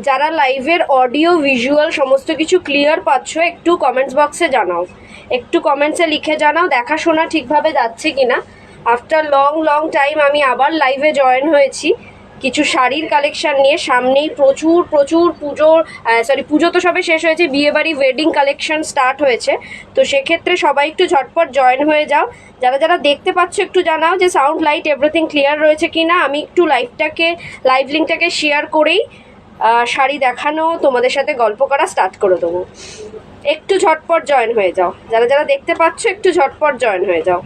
যারা লাইভের audio visual সমস্ত কিছু ক্লিয়ার পাচ্ছ একটু কমেন্টস বক্সে জানাও, একটু কমেন্টসে লিখে জানাও দেখাশোনা ঠিকভাবে যাচ্ছে কিনা। আফটার লং টাইম আমি আবার লাইভে জয়েন হয়েছি কিছু শাড়ির কালেকশান নিয়ে। সামনেই প্রচুর পুজো তো সবে শেষ হয়েছে, বিয়েবাড়ি ওয়েডিং কালেকশান স্টার্ট হয়েছে। তো সেক্ষেত্রে সবাই একটু ঝটপট জয়েন হয়ে যাও। যারা দেখতে পাচ্ছ একটু জানাও যে সাউন্ড লাইট এভরিথিং ক্লিয়ার রয়েছে কিনা। আমি একটু লাইভ লিঙ্কটাকে শেয়ার করেই শাড়ি দেখানো তোমাদের সাথে গল্প করা স্টার্ট করে দেবো। একটু ঝটপট জয়েন হয়ে যাও, যারা দেখতে পাচ্ছ একটু ঝটপট জয়েন হয়ে যাও।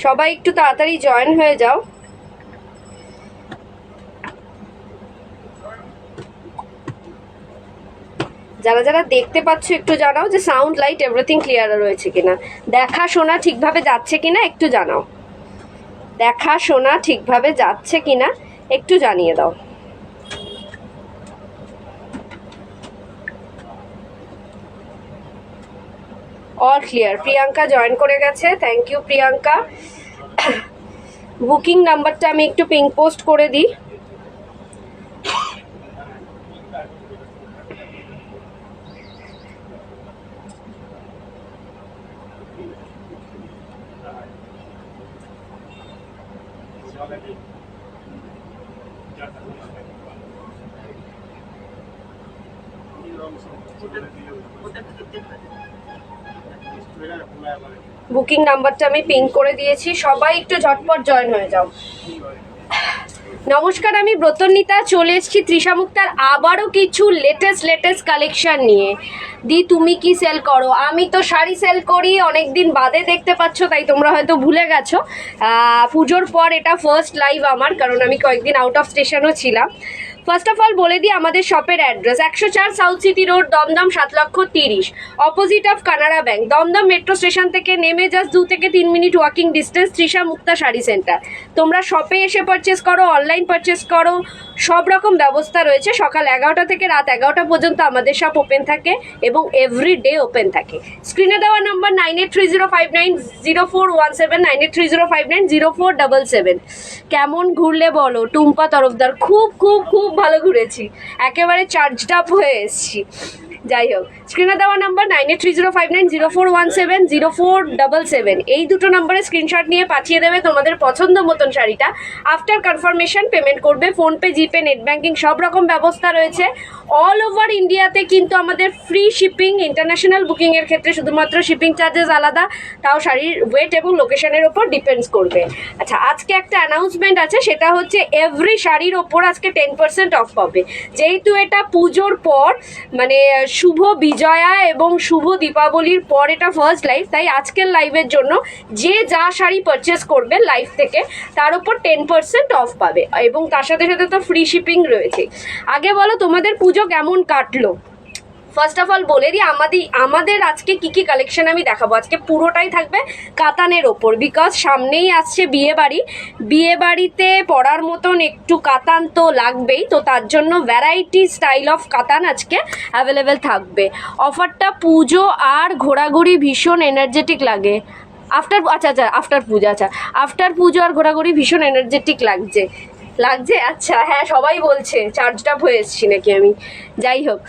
সবাই একটু তাড়াতাড়ি জয়েন হয়ে যাও। যারা দেখতে পাচ্ছ একটু জানাও যে সাউন্ড লাইট এভরিথিং ক্লিয়ার রয়েছে কিনা, দেখাশোনা ঠিকভাবে যাচ্ছে কিনা একটু জানাও, দেখাশোনা ঠিকভাবে যাচ্ছে কিনা একটু জানিয়ে দাও। All clear. প্রিয়াঙ্কা জয়েন করে গেছে, থ্যাংক ইউ প্রিয়াঙ্কা। বুকিং নাম্বারটা আমি একটু পিং পোস্ট করে দিই। বুকিং নাম্বারটা আমি পিং করে দিয়েছি, সবাই একটু ঝটপট জয়েন হয়ে যাও। নমস্কার, আমি ব্রতনীতা চলে এসেছি তৃষা মুক্তার আবারও কিছু লেটেস্ট কালেকশন নিয়ে। তুমি কি সেল করো? আমি তো শাড়ি সেল করি, অনেকদিন বাদে দেখতে পাচ্ছ, তাই তোমরা হয়তো ভুলে গেছো। পুজোর পর এটা ফার্স্ট লাইভ আমার, কারণ আমি কয়েকদিন আউট অফ স্টেশনও ছিলাম। ফার্স্ট অফ অল বলে দিই আমাদের শপের address, 104 south city road, Dumdum 7,30,000, opposite of Canara bank. Dumdum metro station থেকে নেমে জাস্ট 2 থেকে 3 minute walking distance, Trisha Mukta sari centre. তোমরা শপে এসে পারচেস করো, অনলাইন পারচেস করো, সব রকম ব্যবস্থা রয়েছে। সকাল 11টা থেকে রাত 11টা পর্যন্ত আমাদের শপ ওপেন থাকে এবং এভরি ডে ওপেন থাকে। স্ক্রিনে দেওয়া নাম্বার 9830590417, 9830590477। কেমন ঘুরলে বলো টুম্পা তরফদার? খুব ভালো ঘুরেছি, একেবারে চার্জড আপ হয়ে এসেছি। যাই হোক, স্ক্রিনে দেওয়া নাম্বার 9830590417, 0477, এই দুটো নাম্বারে স্ক্রিনশট নিয়ে পাঠিয়ে দেবে তোমাদের পছন্দ মতন শাড়িটা। আফটার কনফার্মেশন পেমেন্ট করবে, ফোনপে, জিপে, নেট ব্যাঙ্কিং সব রকম ব্যবস্থা রয়েছে। অল ওভার ইন্ডিয়াতে কিন্তু আমাদের ফ্রি শিপিং। ইন্টারন্যাশনাল বুকিংয়ের ক্ষেত্রে শুধুমাত্র শিপিং চার্জেস আলাদা, তাও শাড়ির ওয়েট এবং লোকেশনের ওপর ডিপেন্ডস করবে। আচ্ছা, আজকে একটা অ্যানাউন্সমেন্ট আছে, সেটা হচ্ছে এভরি শাড়ির ওপর আজকে 10% অফ পাবে। যেহেতু এটা পুজোর পর, মানে শুভ বিজয়া এবং শুভ দীপাবলির পর এটা ফার্স্ট লাইভ, তাই আজকের লাইভের জন্য যে যা শাড়ি পারচেস করবে লাইভ থেকে তার উপর 10% অফ পাবে, এবং তার সাথে সাথে তো ফ্রি শিপিং রয়েছে। আগে বলো তোমাদের পুজো কেমন কাটলো? ফার্স্ট অফ অল বলে দিই আমাদের আজকে কি কালেকশন আমি দেখাবো। আজকে পুরোটাই থাকবে কাতানের ওপর, বিকজ সামনেই আসছে বিয়েবাড়িতে পরার মতন একটু কাতান তো লাগবেই, তো তার জন্য ভ্যারাইটি স্টাইল অফ কাতান আজকে অ্যাভেলেবেল থাকবে। অফারটা পুজো আর ঘোরাঘুরি ভীষণ এনার্জেটিক লাগে। আফটার পুজো আর ঘোরাঘুরি ভীষণ এনার্জেটিক লাগছে। আচ্ছা হ্যাঁ, সবাই বলছে চার্জড আপ হয়ে এসেছি নাকি আমি। যাই হোক,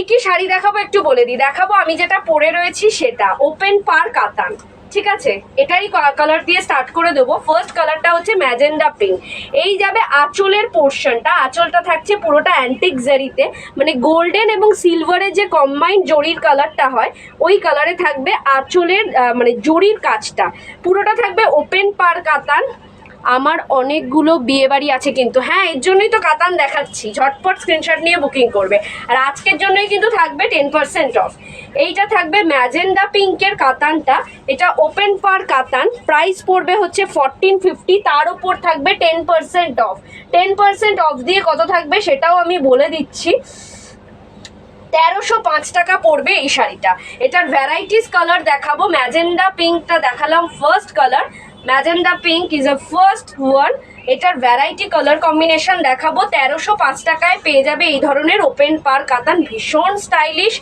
কি শাড়ি দেখাবো একটু বলে দিই। দেখাবো আমি যেটা পরে রয়েছি সেটা ওপেন পার কাতান, ঠিক আছে? এটারই কালার দিয়ে স্টার্ট করে দেবো। ফার্স্ট কালারটা হচ্ছে ম্যাজেন্ডা পিঙ্ক। এই যাবে আঁচলের পোর্শনটা, আঁচলটা থাকছে পুরোটা অ্যান্টিক জারিতে, মানে গোল্ডেন এবং সিলভারের যে কম্বাইন্ড জরির কালারটা হয় ওই কালারে থাকবে আঁচলের মানে জরির কাজটা। পুরোটা থাকবে ওপেন পার কাতান। আমার অনেকগুলো বিয়েবাড়ি আছে কিন্তু, হ্যাঁ এর জন্যই তো কাতান দেখাচ্ছি, ঝটপট স্ক্রিনশট নিয়ে বুকিং করবে। আর আজকের জন্যই কিন্তু থাকবে 10% অফ। এইটা থাকবে ম্যাজেন্ডা পিঙ্কের কাতানটা, এটা ওপেন পার কাতান, প্রাইস পড়বে হচ্ছে 1450, তার উপর থাকবে 10% অফ। 10% অফ দিয়ে কত থাকবে সেটাও আমি বলে দিচ্ছি। 1305 টাকা পড়বে এই শাড়িটা। এটার ভ্যারাইটিস কালার দেখাবো। ম্যাজেন্ডা পিঙ্কটা দেখালাম first colour, magenta pink is a first one. এটার ভ্যারাইটি কালার কম্বিনেশন দেখাবো। 1305 টাকায় পেয়ে যাবে এই ধরনের ওপেন পার কাতান। ভীষণ স্টাইলিশ,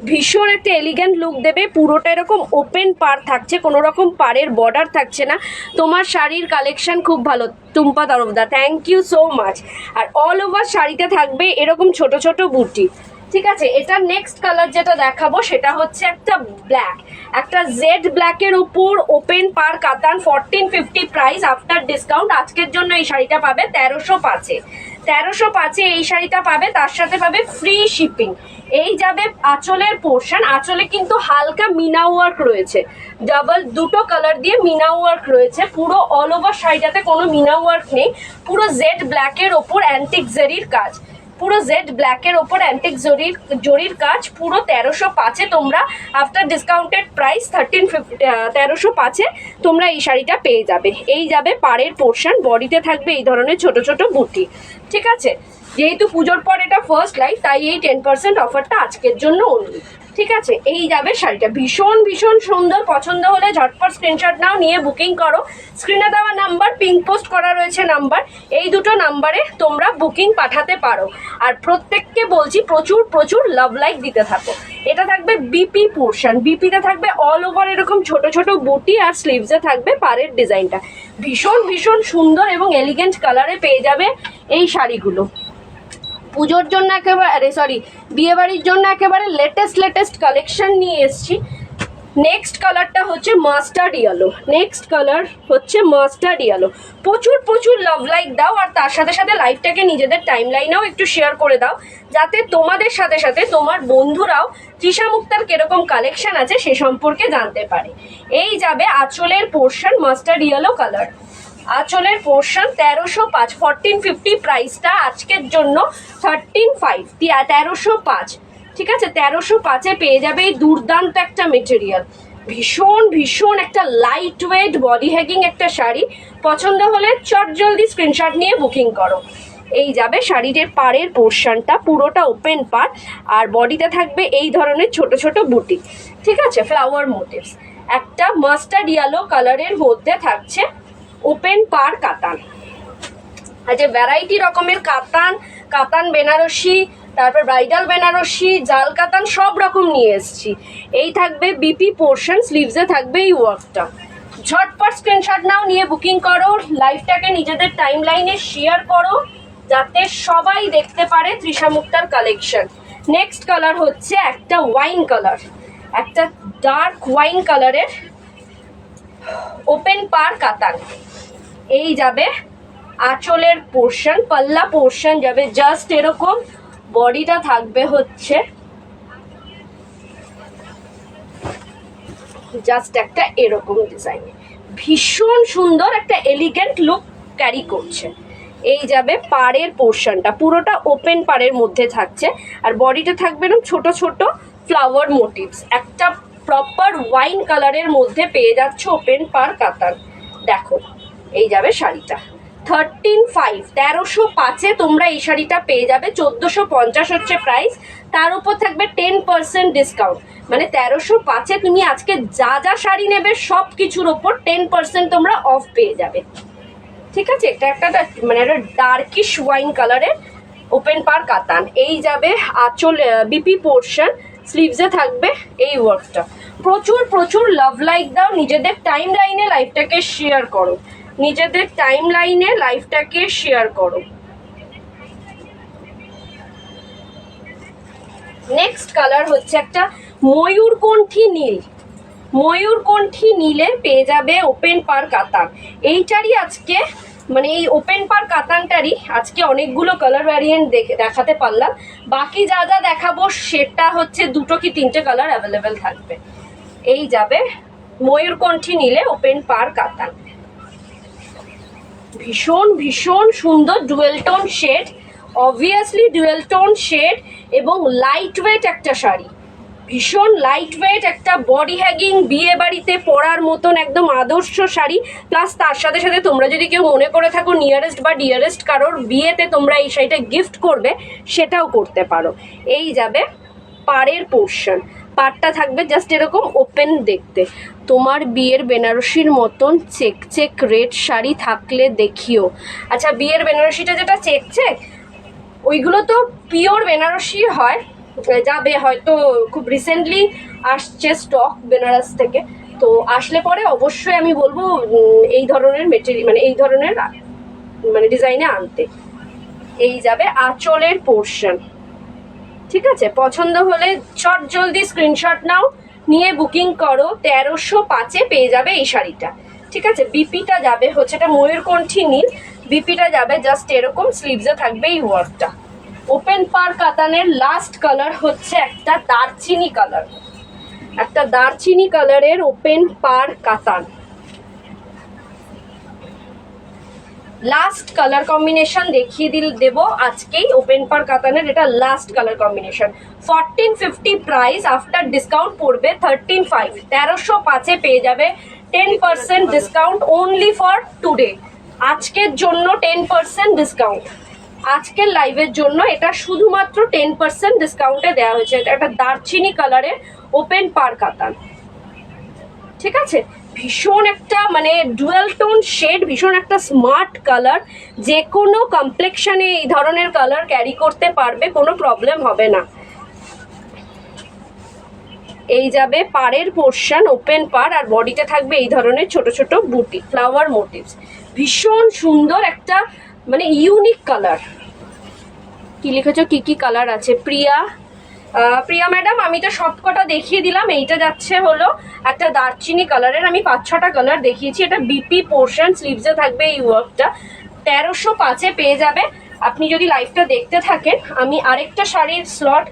ভীষণ একটা এলিগেন্ট লুক দেবে। পুরোটা এরকম ওপেন পার থাকছে, কোনো রকম পাড়ের বর্ডার থাকছে না। তোমার শাড়ির কালেকশন খুব ভালো Tumpa Tarafdar, thank you so much. আর অল ওভার শাড়িতে থাকবে এরকম ছোট ছোট বুটি। ঠিক আছে, এটা নেক্সট কালার যেটা দেখাবো সেটা হচ্ছে একটা ব্ল্যাক, একটা জেড ব্ল্যাকের উপর ওপেন পার কাতান। 1450 প্রাইস আফটার ডিসকাউন্ট। আজকের জন্য এই শাড়িটা পাবে 1305-এ। 1305-এ এই শাড়িটা পাবে, তার সাথে পাবে ফ্রি শিপিং। এই যাবে আঁচলের পোর্শন। আঁচলে কিন্তু হালকা মিনা ওয়ার্ক রয়েছে, ডাবল দুটো কালার দিয়ে মিনা ওয়ার্ক রয়েছে। পুরো অল ওভার শাড়িটাতে কোনো মিনা ওয়ার্ক নেই, পুরো জেড ব্ল্যাকের ওপর অ্যান্টিক জেরির কাজ, পুরো জেড ব্ল্যাকের ওপর অ্যান্টিক জরির কাজ। পুরো 1305-এ তোমরা আফটার ডিসকাউন্টেড প্রাইস 1305-এ তোমরা এই শাড়িটা পেয়ে যাবে। এই যাবে পাড়ের পোর্শন, বডিতে থাকবে এই ধরনের ছোট ছোট বুটি। ঠিক আছে, যেহেতু পুজোর পর এটা ফার্স্ট লাইভ, তাই এই 10% অফারটা আজকের জন্য অনলি। ঠিক আছে, এই যাবে শাড়িটা, ভীষণ ভীষণ সুন্দর। পছন্দ হলে ঝটপট স্ক্রিনশট নাও, নিয়ে বুকিং করো। স্ক্রিনে দেওয়া নাম্বার, পিঙ্ক পোস্ট করা রয়েছে নাম্বার, এই দুটো নাম্বারে তোমরা বুকিং পাঠাতে পারো। আর প্রত্যেককে বলছি প্রচুর প্রচুর লাভ লাইক দিতে থাকো। এটা থাকবে বিপি পোর্শন, বিপিতে থাকবে অল ওভার এরকম ছোট ছোট বুটি, আর স্লিভসে থাকবে পাড়ের ডিজাইনটা। ভীষণ ভীষণ সুন্দর এবং এলিগেন্ট কালারে পেয়ে যাবে এই শাড়িগুলো। পুজোর জন্য একেবারে বিয়েবাড়ির জন্য একেবারে লেটেস্ট কালেকশন নিয়ে এসেছি। নেক্সট কালারটা হচ্ছে মাস্টার্ড ইয়েলো। নেক্সট কালার হচ্ছে মাস্টার্ড ইয়েলো। প্রচুর প্রচুর লাভ লাইক দাও, আর তার সাথে সাথে লাইভটাকে নিজেদের টাইম লাইনেও একটু শেয়ার করে দাও, যাতে তোমাদের সাথে সাথে তোমার বন্ধুরাও তৃষা মুক্তার কিরকম কালেকশন আছে সে সম্পর্কে জানতে পারে। এই যাবে আঁচলের পোর্শন, মাস্টার্ড ইয়েলো কালার। আঁচলের পোর্শন 1305, 1450 প্রাইসটা আজকের জন্য 1305। ঠিক আছে, 1305-এ পেয়ে যাবে এই দুর্দান্ত একটা মেটেরিয়াল। ভীষণ ভীষণ একটা লাইট ওয়েট বডি হ্যাগিং একটা শাড়ি। পছন্দ হলে চট জলদি স্ক্রিনশট নিয়ে বুকিং করো। এই যাবে শাড়ির পাড়ের পোর্শনটা, পুরোটা ওপেন পাড়, আর বডিতে থাকবে এই ধরনের ছোট ছোট বুটি। ঠিক আছে, ফ্লাওয়ার মোটিভস। একটা মাস্টার্ড ইয়েলো কালারের মধ্যে থাকছে ওপেন পার কাতান। আচ্ছা, ভ্যারাইটি রকমের কাতান বেনারসি, তারপর ব্রাইডাল বেনারসি, জাল কাতান সব রকম নিয়ে এসেছি। এই থাকবে বিপি পোর্শন, স্লিভসে থাকবে এই ওয়ার্কটা। ঝটপট স্ক্রিনশট নাও, নিয়ে বুকিং করো। লাইভটাকে নিজেদের টাইম লাইনে শেয়ার করো, যাতে সবাই দেখতে পারে তৃষা মুক্তার কালেকশন। নেক্সট কালার হচ্ছে একটা ওয়াইন কালার, একটা ডার্ক ওয়াইন কালারের ওপেন পার কাতান। এই যাবে আঁচলের পোর্শন, পাল্লা পোর্শন যাবে জাস্ট এরকম। বডিটা থাকবে হচ্ছে জাস্ট একটা এরকম ডিজাইন, ভীষণ সুন্দর একটা এলিগেন্ট লুক ক্যারি করছে। এই যাবে পাড়ের পোর্শনটা, পুরোটা ওপেন পাড়ের মধ্যে থাকছে, আর বডিটা থাকবে এরকম ছোট ছোট ফ্লাওয়ার মোটিভস। একটা প্রপার ওয়াইন কালারের মধ্যে পেয়ে যাচ্ছে ওপেন পার কাতান। দেখো, এই যাবে শাড়িটা 1305, 1305-এ তোমরা এই শাড়িটা পেয়ে যাবে। 1450 হচ্ছে প্রাইস, তার উপর থাকবে 10% ডিসকাউন্ট। মানে 1305-এ তুমি আজকে যা যা শাড়ি নেবে সব কিছুর ওপর 10% তোমরা অফ পেয়ে যাবে। ঠিক আছে, এটা একটা মানে একটা ডার্কিশ ওয়াইন কালারের ওপেন পার কাতান। এই যাবে আঁচল বিপি পোর্শন, স্লিভসে থাকবে এই ওয়ার্কটা। প্রচুর প্রচুর লাভ লাইক দাও, নিজেদের টাইম লাইনে লাইফটাকে শেয়ার করো, নিজেদের টাইম লাইনে লাইফটাকে শেয়ার করো। নেক্সট কালার হচ্ছে একটা ময়ূরকণ্ঠী নীল। ময়ূরকণ্ঠী নীলে পেয়ে যাবে ওপেন পার কাতান। এইটারই আজকে মানে এই ওপেন পার কাতানটারই আজকে অনেকগুলো কালার ভ্যারিয়েন্ট দেখাতে পারলাম। বাকি যা যা দেখাবো সেটা হচ্ছে 2 কি 3টে কালার অ্যাভেলেবেল থাকবে। এই যাবে ময়ূরকণ্ঠী নীলে ওপেন পার কাতান, ভীষণ ভীষণ সুন্দর dual tone shade, obviously dual tone shade, এবং লাইট ওয়েট একটা শাড়ি, ভীষণ লাইট ওয়েট একটা বডি হ্যাগিং বিয়ে বাড়িতে পরার মতন একদম আদর্শ শাড়ি। প্লাস তার সাথে সাথে তোমরা যদি কেউ মনে করে থাকো নিয়ারেস্ট বা ডিয়ারেস্ট কারোর বিয়েতে তোমরা এই শাড়িটা গিফট করবে, সেটাও করতে পারো। এই যাবে পাড়ের পোর্শন, পাড়টা থাকবে জাস্ট এরকম ওপেন দেখতে। তোমার বিয়ের বেনারসির মতন চেক চেক রেড শাড়ি থাকলে দেখিও। আচ্ছা, বিয়ের বেনারসিটা যেটা চেক চেক, ওইগুলো তো পিওর বেনারসি হয়, যাবে হয়তো খুব রিসেন্টলি আসছে স্টক বেনারস থেকে, তো আসলে পরে অবশ্যই আমি বলবো এই ধরনের মেটেরিয়াল মানে এই ধরনের মানে ডিজাইনে আনতে। এই যাবে আঁচলের পোর্শন, ঠিক আছে? পছন্দ হলে চট জলদি স্ক্রিনশট নাও, নিয়ে বুকিং করো। 1305-এ পেয়ে যাবে এই শাড়িটা, ঠিক আছে? বিপিটা যাবে হচ্ছে, এটা ময়ূরকণ্ঠী নীল, বিপিটা যাবে জাস্ট এরকম, স্লিভসে থাকবে এই ওয়ার্কটা। ওপেন পার কাতানের লাস্ট কালার হচ্ছে একটা দারচিনি কালার, একটা দারচিনি কালারের ওপেন পার কাতান। লাস্ট কালার কম্বিনেশন দেখিয়ে দেবো আজকেই ওপেন পার কাতানের, এটা last colour combination. 1450 price, after discount পড়বে 13,500। 1305-এ পেয়ে যাবে 10% ডিসকাউন্ট অনলি ফর টুডে। আজকের জন্য 10% ডিসকাউন্ট, আজকের লাইভের জন্য এটা শুধুমাত্র 10% ডিসকাউন্টে দেওয়া হয়েছে। এটা একটা দারচিনি কালারের ওপেন পার কাতান, ঠিক আছে? ভীষণ একটা মানে ডুয়াল টোন শেড, ভীষণ একটা স্মার্ট কালার, যে কোনো কমপ্লেকশনে এই ধরনের কালার ক্যারি করতে পারবে, কোনো প্রবলেম হবে না। এই যাবে পাড়ের পোর্শন, ওপেন পাড়, আর বডিতে থাকবে এই ধরনের ছোট ছোট বুটি, ফ্লাওয়ার মোটিভস। ভীষণ সুন্দর একটা মানে ইউনিক কালার। কি লিখেছো, কি কি কালার আছে? প্রিয়া ম্যাডাম, আমি তো সবকটা দেখিয়ে দিলাম। এইটা যাচ্ছে হলো একটা দারচিনি কালারের, আমি 5-6টা কালার দেখিয়েছি। এটা বিপি পোর্শন, স্লিভসে থাকবে এই ওয়ার্কটা। 1305-এ পেয়ে যাবে। আপনি যদি লাইভটা দেখতে থাকেন, আমি আরেকটা শাড়ির স্লট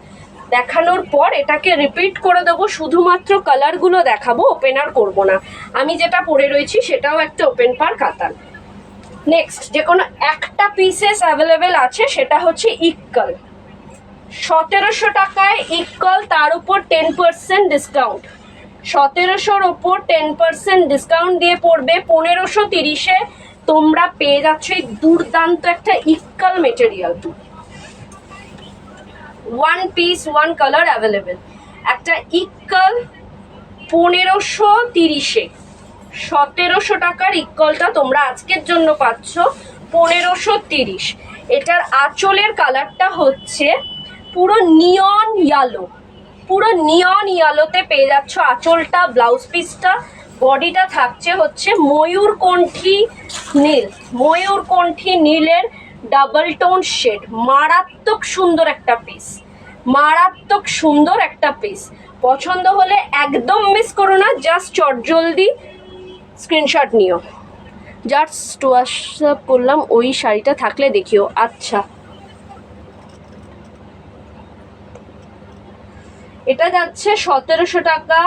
দেখানোর পর এটাকে রিপিট করে দেবো, শুধুমাত্র কালারগুলো দেখাবো, ওপেনার করব না। আমি যেটা পরে রয়েছি সেটাও একটা ওপেন পার কাতান। নেক্সট যে কোনো একটা পিসেস অ্যাভেলেবেল আছে, সেটা হচ্ছে ইক্কল। 1700 টাকায় ইক্কল, তার উপর 10% ডিসকাউন্ট। 1700-র ওপর 10% ডিসকাউন্ট দিয়ে পড়বে 1530-এ। তোমরা পেয়ে যাচ্ছ এই দুর্দান্ত একটা ইক্কল মেটেরিয়াল। 1 পিস 1 কালার অ্যাভেলেবেল, একটা ইক্কল 1530-এ। 1700 টাকার ইক্কলটা তোমরা আজকের জন্য পাচ্ছ 1530। এটার আঁচলের কালারটা হচ্ছে পুরো নিয়ন ইয়েলো, পুরো নিয়ন ইয়েলোতে পেয়ে যাচ্ছ আঁচলটা, ব্লাউজ পিসটা। বডিটা থাকছে হচ্ছে ময়ূরকণ্ঠী নীল, ময়ূরকণ্ঠী নীলের ডাবল টোন শেড। মারাত্মক সুন্দর একটা পিস, মারাত্মক সুন্দর একটা পিস। পছন্দ হলে একদম মিস করো না, জাস্ট চটজলদি স্ক্রিনশট নিও। জাস্ট হোয়াটসঅ্যাপ করলাম, ওই শাড়িটা থাকলে দেখিও। আচ্ছা, এটা যাচ্ছে 1700 টাকা।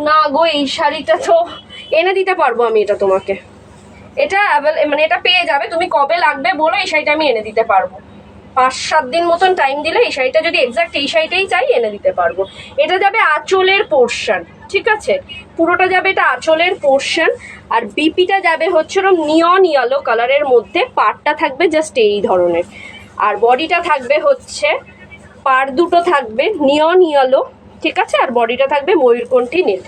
না গো, এই শাড়িটা তো এনে দিতে পারবো আমি এটা তোমাকে, এটা মানে এটা পেয়ে যাবে। তুমি কবে লাগবে বলো, এই শাড়িটা আমি এনে দিতে পারবো। 5-7 দিন মতন টাইম দিলে এই শাড়িটা, যদি এক্সাক্ট এই শাড়িটাই চাই, এনে দিতে পারবো। এটা যাবে আঁচলের পোর্শন, ঠিক আছে? পুরোটা যাবে এটা আঁচলের পোর্শন। আর বিপিটা যাবে হচ্ছে নিয়ন ইয়েলো কালারের মধ্যে, পাড়টা থাকবে জাস্ট এই ধরনের, আর বডিটা থাকবে হচ্ছে, পাড় দুটো থাকবে নিয়ন ইয়েলো, ঠিক আছে? আর বডিটা থাকবে ময়ূরকণ্ঠী নীল।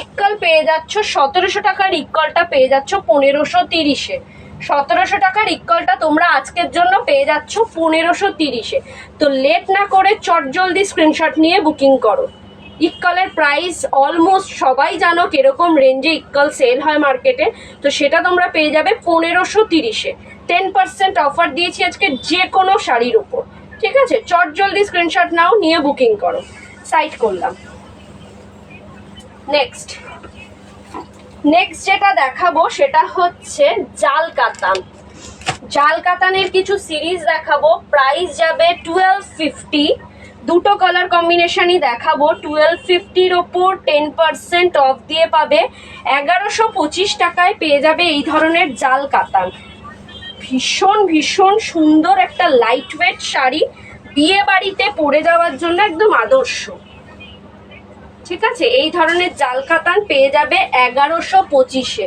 ইক্কল পেয়ে যাচ্ছ 1700 টাকার ইক্কলটা পেয়ে যাচ্ছ 1530-এ। 1700 টাকার ইক্কলটা তোমরা আজকের জন্য পেয়ে যাচ্ছ 1530-এ। তো লেট না করে চটজলদি স্ক্রিনশট নিয়ে বুকিং করো। ইক্কলের প্রাইস অলমোস্ট সবাই জানো কিরকম রেঞ্জে ইক্কল সেল হয় মার্কেটে, তো সেটা তোমরা পেয়ে যাবে 1530-এ। 10% অফার দিয়েছি আজকে যে কোনো শাড়ির উপর, ঠিক আছে? চটজলদি স্ক্রিনশট নাও, নিয়ে বুকিং করো। সাইট করলাম। নেক্সট যেটা দেখাবো সেটা হচ্ছে জাল কাতান। জাল কাতানের কিছু সিরিজ দেখাবো, প্রাইস যাবে 1250। দুটো কালার কম্বিনেশনই দেখাবো। 1250-র ওপর 10% অফ দিয়ে পাবে 1125 টাকায় পেয়ে যাবে এই ধরনের জাল কাতান। ভীষণ ভীষণ সুন্দর একটা লাইট ওয়েট শাড়ি, বিয়ে বাড়িতে পরে যাওয়ার জন্য একদম আদর্শ, ঠিক আছে? এই ধরনের জাল কাতান পেয়ে যাবে 1125-এ।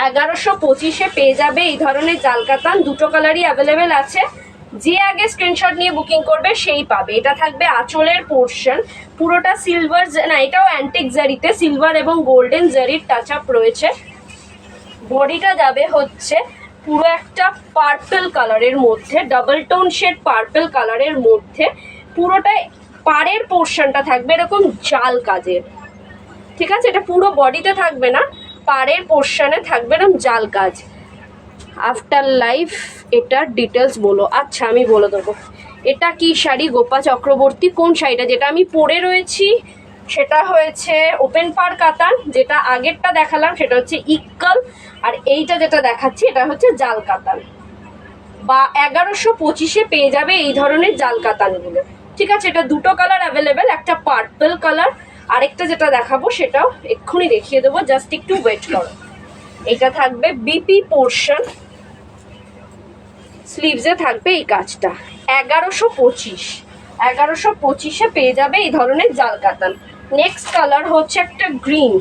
1125-এ পেয়ে যাবে এই ধরনের জাল কাতান। দুটো কালারই অ্যাভেলেবেল আছে, যে আগে স্ক্রিনশট নিয়ে বুকিং করবে সেই পাবে। এটা থাকবে আঁচলের পোর্শন, পুরোটা সিলভার, না এটাও অ্যান্টিক জারিতে সিলভার এবং গোল্ডেন জারির টাচ আপ রয়েছে। বডিটা যাবে হচ্ছে পুরো একটা পার্পল কালারের মধ্যে, ডাবল টোন শেড পার্পল কালারের মধ্যে। পুরোটাই পাড়ের পোর্শনটা থাকবে এরকম জাল কাজের, ঠিক আছে? এটা পুরো বডিতে থাকবে না, পাড়ের পোর্শনে থাকবে এরকম জাল কাজ। আফটার লাইফ এটার ডিটেলস বলো। আচ্ছা আমি বলে দেবো। এটা কি শাড়ি গোপা চক্রবর্তী? কোন শাড়িটা? যেটা আমি পরে রয়েছি সেটা হয়েছে ওপেন পার কাতান, যেটা আগেরটা দেখালাম সেটা হচ্ছে ইক্কাল, আর এইটা যেটা দেখাচ্ছি এটা হচ্ছে জাল কাতান। বা 1125-এ পেয়ে যাবে এই ধরনের জাল কাতানগুলো, ঠিক আছে? এটা দুটো কালার অ্যাভেলেবেল, একটা পার্পল কালার, আরেকটা যেটা দেখাবো সেটাও এক্ষুনি দেখিয়ে দেবো, জাস্ট একটু ওয়েট করো। এটা থাকবে বিপি পোর্শন, স্লিভসে থাকবে এই কাজটা। 1125-এ পেয়ে যাবে এই ধরনের জাল কাতান। নেক্সট কালার হচ্ছে একটা গ্রিন,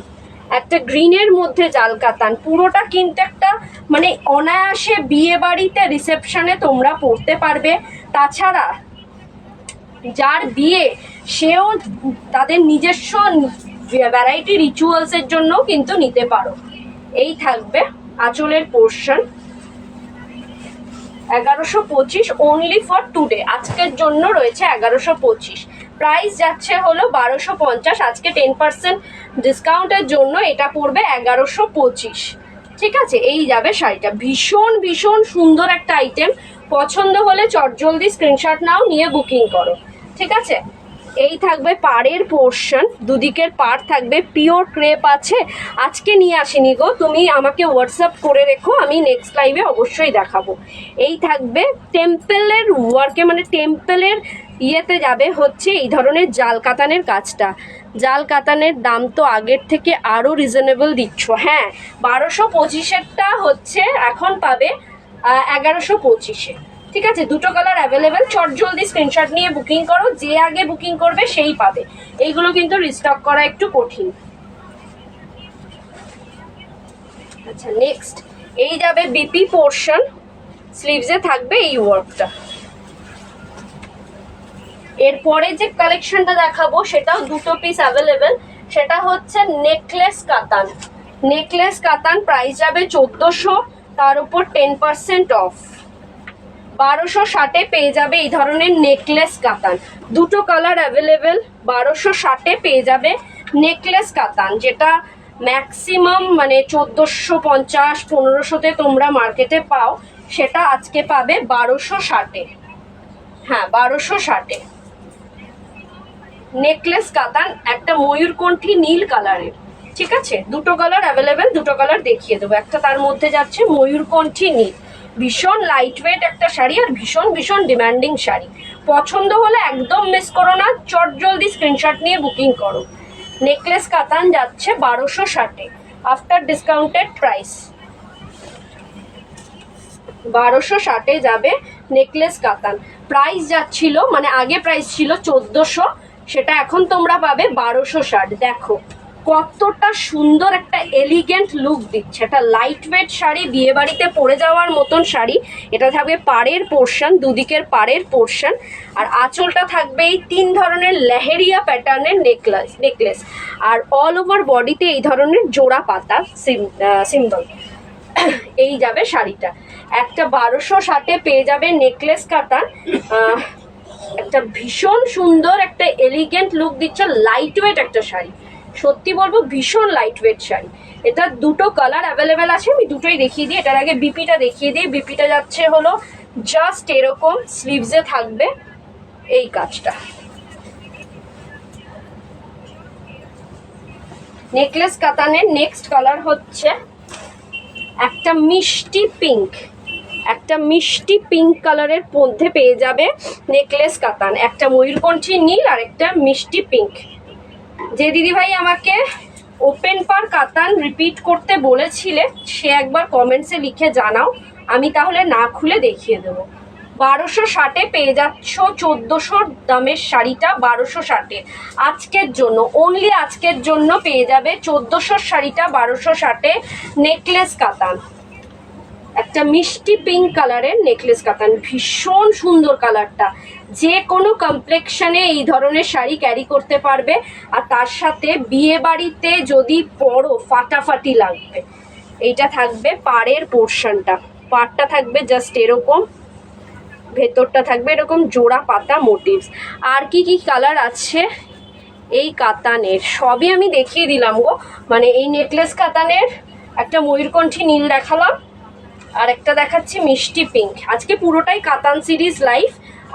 একটা গ্রিনের মধ্যে জাল কাতান। পুরোটা কিন্তু একটা মানে অনায়াসে বিয়ে বাড়িতে রিসেপশনে তোমরা পরতে পারবে। তাছাড়া যার বিয়ে সেও তাদের নিজস্ব ভ্যারাইটি রিচুয়ালসের জন্য কিন্তু নিতে পারো। এই থাকবে আঁচলের পোর্শন। 1125 অনলি ফর টুডে, আজকের জন্য রয়েছে 1125। প্রাইস যাচ্ছে হলো 1250, আজকে 10% ডিসকাউন্টের জন্য এটা পড়বে 1125, ঠিক আছে? এই যাবে শাড়িটা, ভীষণ ভীষণ সুন্দর একটা আইটেম। পছন্দ হলে চটজলদি স্ক্রিনশট নাও, নিয়ে বুকিং করো, ঠিক আছে? এই থাকবে পাড়ের পোর্শন, দুদিকের পাড় থাকবে, পিওর ক্রেপ আছে। আজকে নিয়ে আসিনি গো, তুমি আমাকে হোয়াটসঅ্যাপ করে রেখো, আমি নেক্সট লাইভে অবশ্যই দেখাবো। এই থাকবে টেম্পলের ওয়ার্কে, মানে টেম্পলের ইয়েতে যাবে হচ্ছে এই ধরনের জাল কাতানের কাজটা। জাল কাতানের দাম তো আগের থেকে আরও রিজনেবল দিচ্ছ। হ্যাঁ, 1225-এরটা হচ্ছে এখন পাবে 1125-এ, ঠিক আছে? দুটো কালার অ্যাভেলেবেল, চটজলদি স্ক্রিনশট নিয়ে বুকিং করো, যে আগে বুকিং করবে সেই পাবে। এইগুলো কিন্তু রিস্টক করা একটু কঠিন। আচ্ছা নেক্সট এই যাবে বিপি পোর্শন, স্লিভসে থাকবে এই ওয়ার্কটা। এরপরে যে কালেকশনটা দেখাবো সেটাও দুটো পিস অ্যাভেলেবেল, সেটা হচ্ছে নেকলেস কাতান। নেকলেস কাতান প্রাইস যাবে 1400, তার উপর 10% অফ। 1260-এ পেয়ে যাবে এই ধরনের নেকলেস কাতান, দুটো কালার অ্যাভেলেবেল। 1260-এ পেয়ে যাবে নেকলেস কাতান, যেটা ম্যাক্সিমাম মানে 1450-1500-তে তোমরা মার্কেটে পাও, সেটা আজকে পাবে 1260-এ। হ্যাঁ 1260-এ নেকলেস কাতান, একটা ময়ূরকণ্ঠী নীল কালারের, ঠিক আছে? দুটো কালার অ্যাভেলেবেল, দুটো কালার দেখিয়ে দেবো। একটা তার মধ্যে যাচ্ছে ময়ূরকণ্ঠী নীল, ভীষণ লাইট ওয়েট একটা শাড়ি আর ভীষণ ভীষণ ডিমান্ডিং শাড়ি। পছন্দ হলে একদম মিস করো না, চটজলদি স্ক্রিনশট নিয়ে বুকিং করো। নেকলেস কাতান যাচ্ছে 1260-এ আফটার ডিসকাউন্টেড প্রাইস। 1260-এ যাবে নেকলেস কাতান। প্রাইস যাচ্ছিল মানে আগে প্রাইস ছিল 1400, সেটা এখন তোমরা পাবে 1260। দেখো কতটা সুন্দর একটা এলিগেন্ট লুক দিচ্ছে, একটা লাইট ওয়েট শাড়ি, বিয়ে বাড়িতে পরে যাওয়ার মতন শাড়ি। এটা থাকবে পাড়ের পোর্শন, দুদিকের পাড়ের পোর্শন, আর আঁচলটা থাকবে এই 3 ধরনের লেহেরিয়া প্যাটার্নের নেকলেস, আর অল ওভার বডিতে এই ধরনের জোড়া পাতা সিম্বল। এই যাবে শাড়িটা, একটা 1260-এ পেয়ে যাবে নেকলেস কাতান। একটা ভীষণ সুন্দর একটা এলিগেন্ট লুক দিচ্ছে, লাইট ওয়েট একটা শাড়ি, সত্যি বলবো ভীষণ লাইট ওয়েট শাড়ি। এটা দুটো কালার অ্যাভেলেবেল আছে, আমি দুটোই দেখিয়ে দিই। এটার আগে বিপিটা দেখিয়ে দিই। বিপিটা যাচ্ছে হলো জাস্ট এরকম, স্লিভসে থাকবে এই কাজটা। নেকলেস কাতানের নেক্সট কালার হচ্ছে একটা মিষ্টি পিঙ্ক, একটা মিষ্টি পিঙ্ক কালারের মধ্যে পেয়ে যাবে নেকলেস কাতান, একটা ময়ূরকণ্ঠী নীল আর একটা মিষ্টি পিঙ্ক। যে দিদিভাই আমাকে ওপেন পার কাতান রিপিট করতে বলেছিলে সে একবার কমেন্টসে লিখে জানাও, আমি তাহলে না খুলে দেখিয়ে দেবো। 1260-এ পেয়ে যাচ্ছ 1400 দামের শাড়িটা 1260-এ আজকের জন্য, অনলি আজকের জন্য পেয়ে যাবে 1400 শাড়িটা 1260-এ নেকলেস কাতান। একটা একটা মিষ্টি পিঙ্ক কালারের নেকলেস কাতান, ভীষণ সুন্দর কালারটা। যে কোনো কমপ্লেকশনে এই ধরনের শাড়ি ক্যারি করতে পারবে, আর তার সাথে বিয়ে বাড়িতে যদি পরো ফাটাফাটি লাগবে। এইটা থাকবে পাড়ের পোর্শনটা, পাড়টা থাকবে জাস্ট এরকম, ভেতরটা থাকবে এরকম জোড়া পাতা মোটিভস। আর কি কি কালার আছে এই কাতানের সবই আমি দেখিয়ে দিলাম গো। মানে এই নেকলেস কাতানের একটা ময়ূরকণ্ঠী নীল দেখালাম, আর একটা দেখাচ্ছি মিষ্টি পিঙ্ক। আজকে পুরোটাই কাতান সিরিজ লাইভ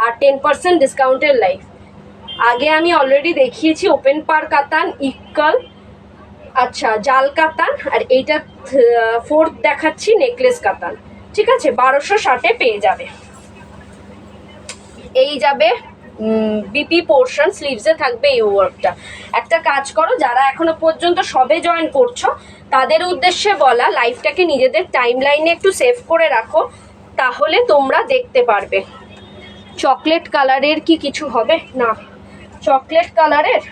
আর 10% ডিসকাউন্টের লাইভ। আগে আমি অলরেডি দেখিয়েছি ওপেন পার কাতান, ইক্কাল, আচ্ছা জাল কাতান, আর এইটা ফোর্থ দেখাচ্ছি নেকলেস কাতান। ঠিক আছে, 1260 পেয়ে যাবে। এই যাবে বিপি পোর্শন, স্লিভসে থাকবে এই ওয়ার্কটা। একটা কাজ করো, যারা এখনো পর্যন্ত সবে জয়েন করছো তাদের উদ্দেশ্যে বলা, লাইফটাকে নিজেদের টাইম লাইনে একটু সেভ করে রাখো, তাহলে তোমরা দেখতে পারবে। চকলেট কালারের কি কিছু হবে না? চকলেট কালারের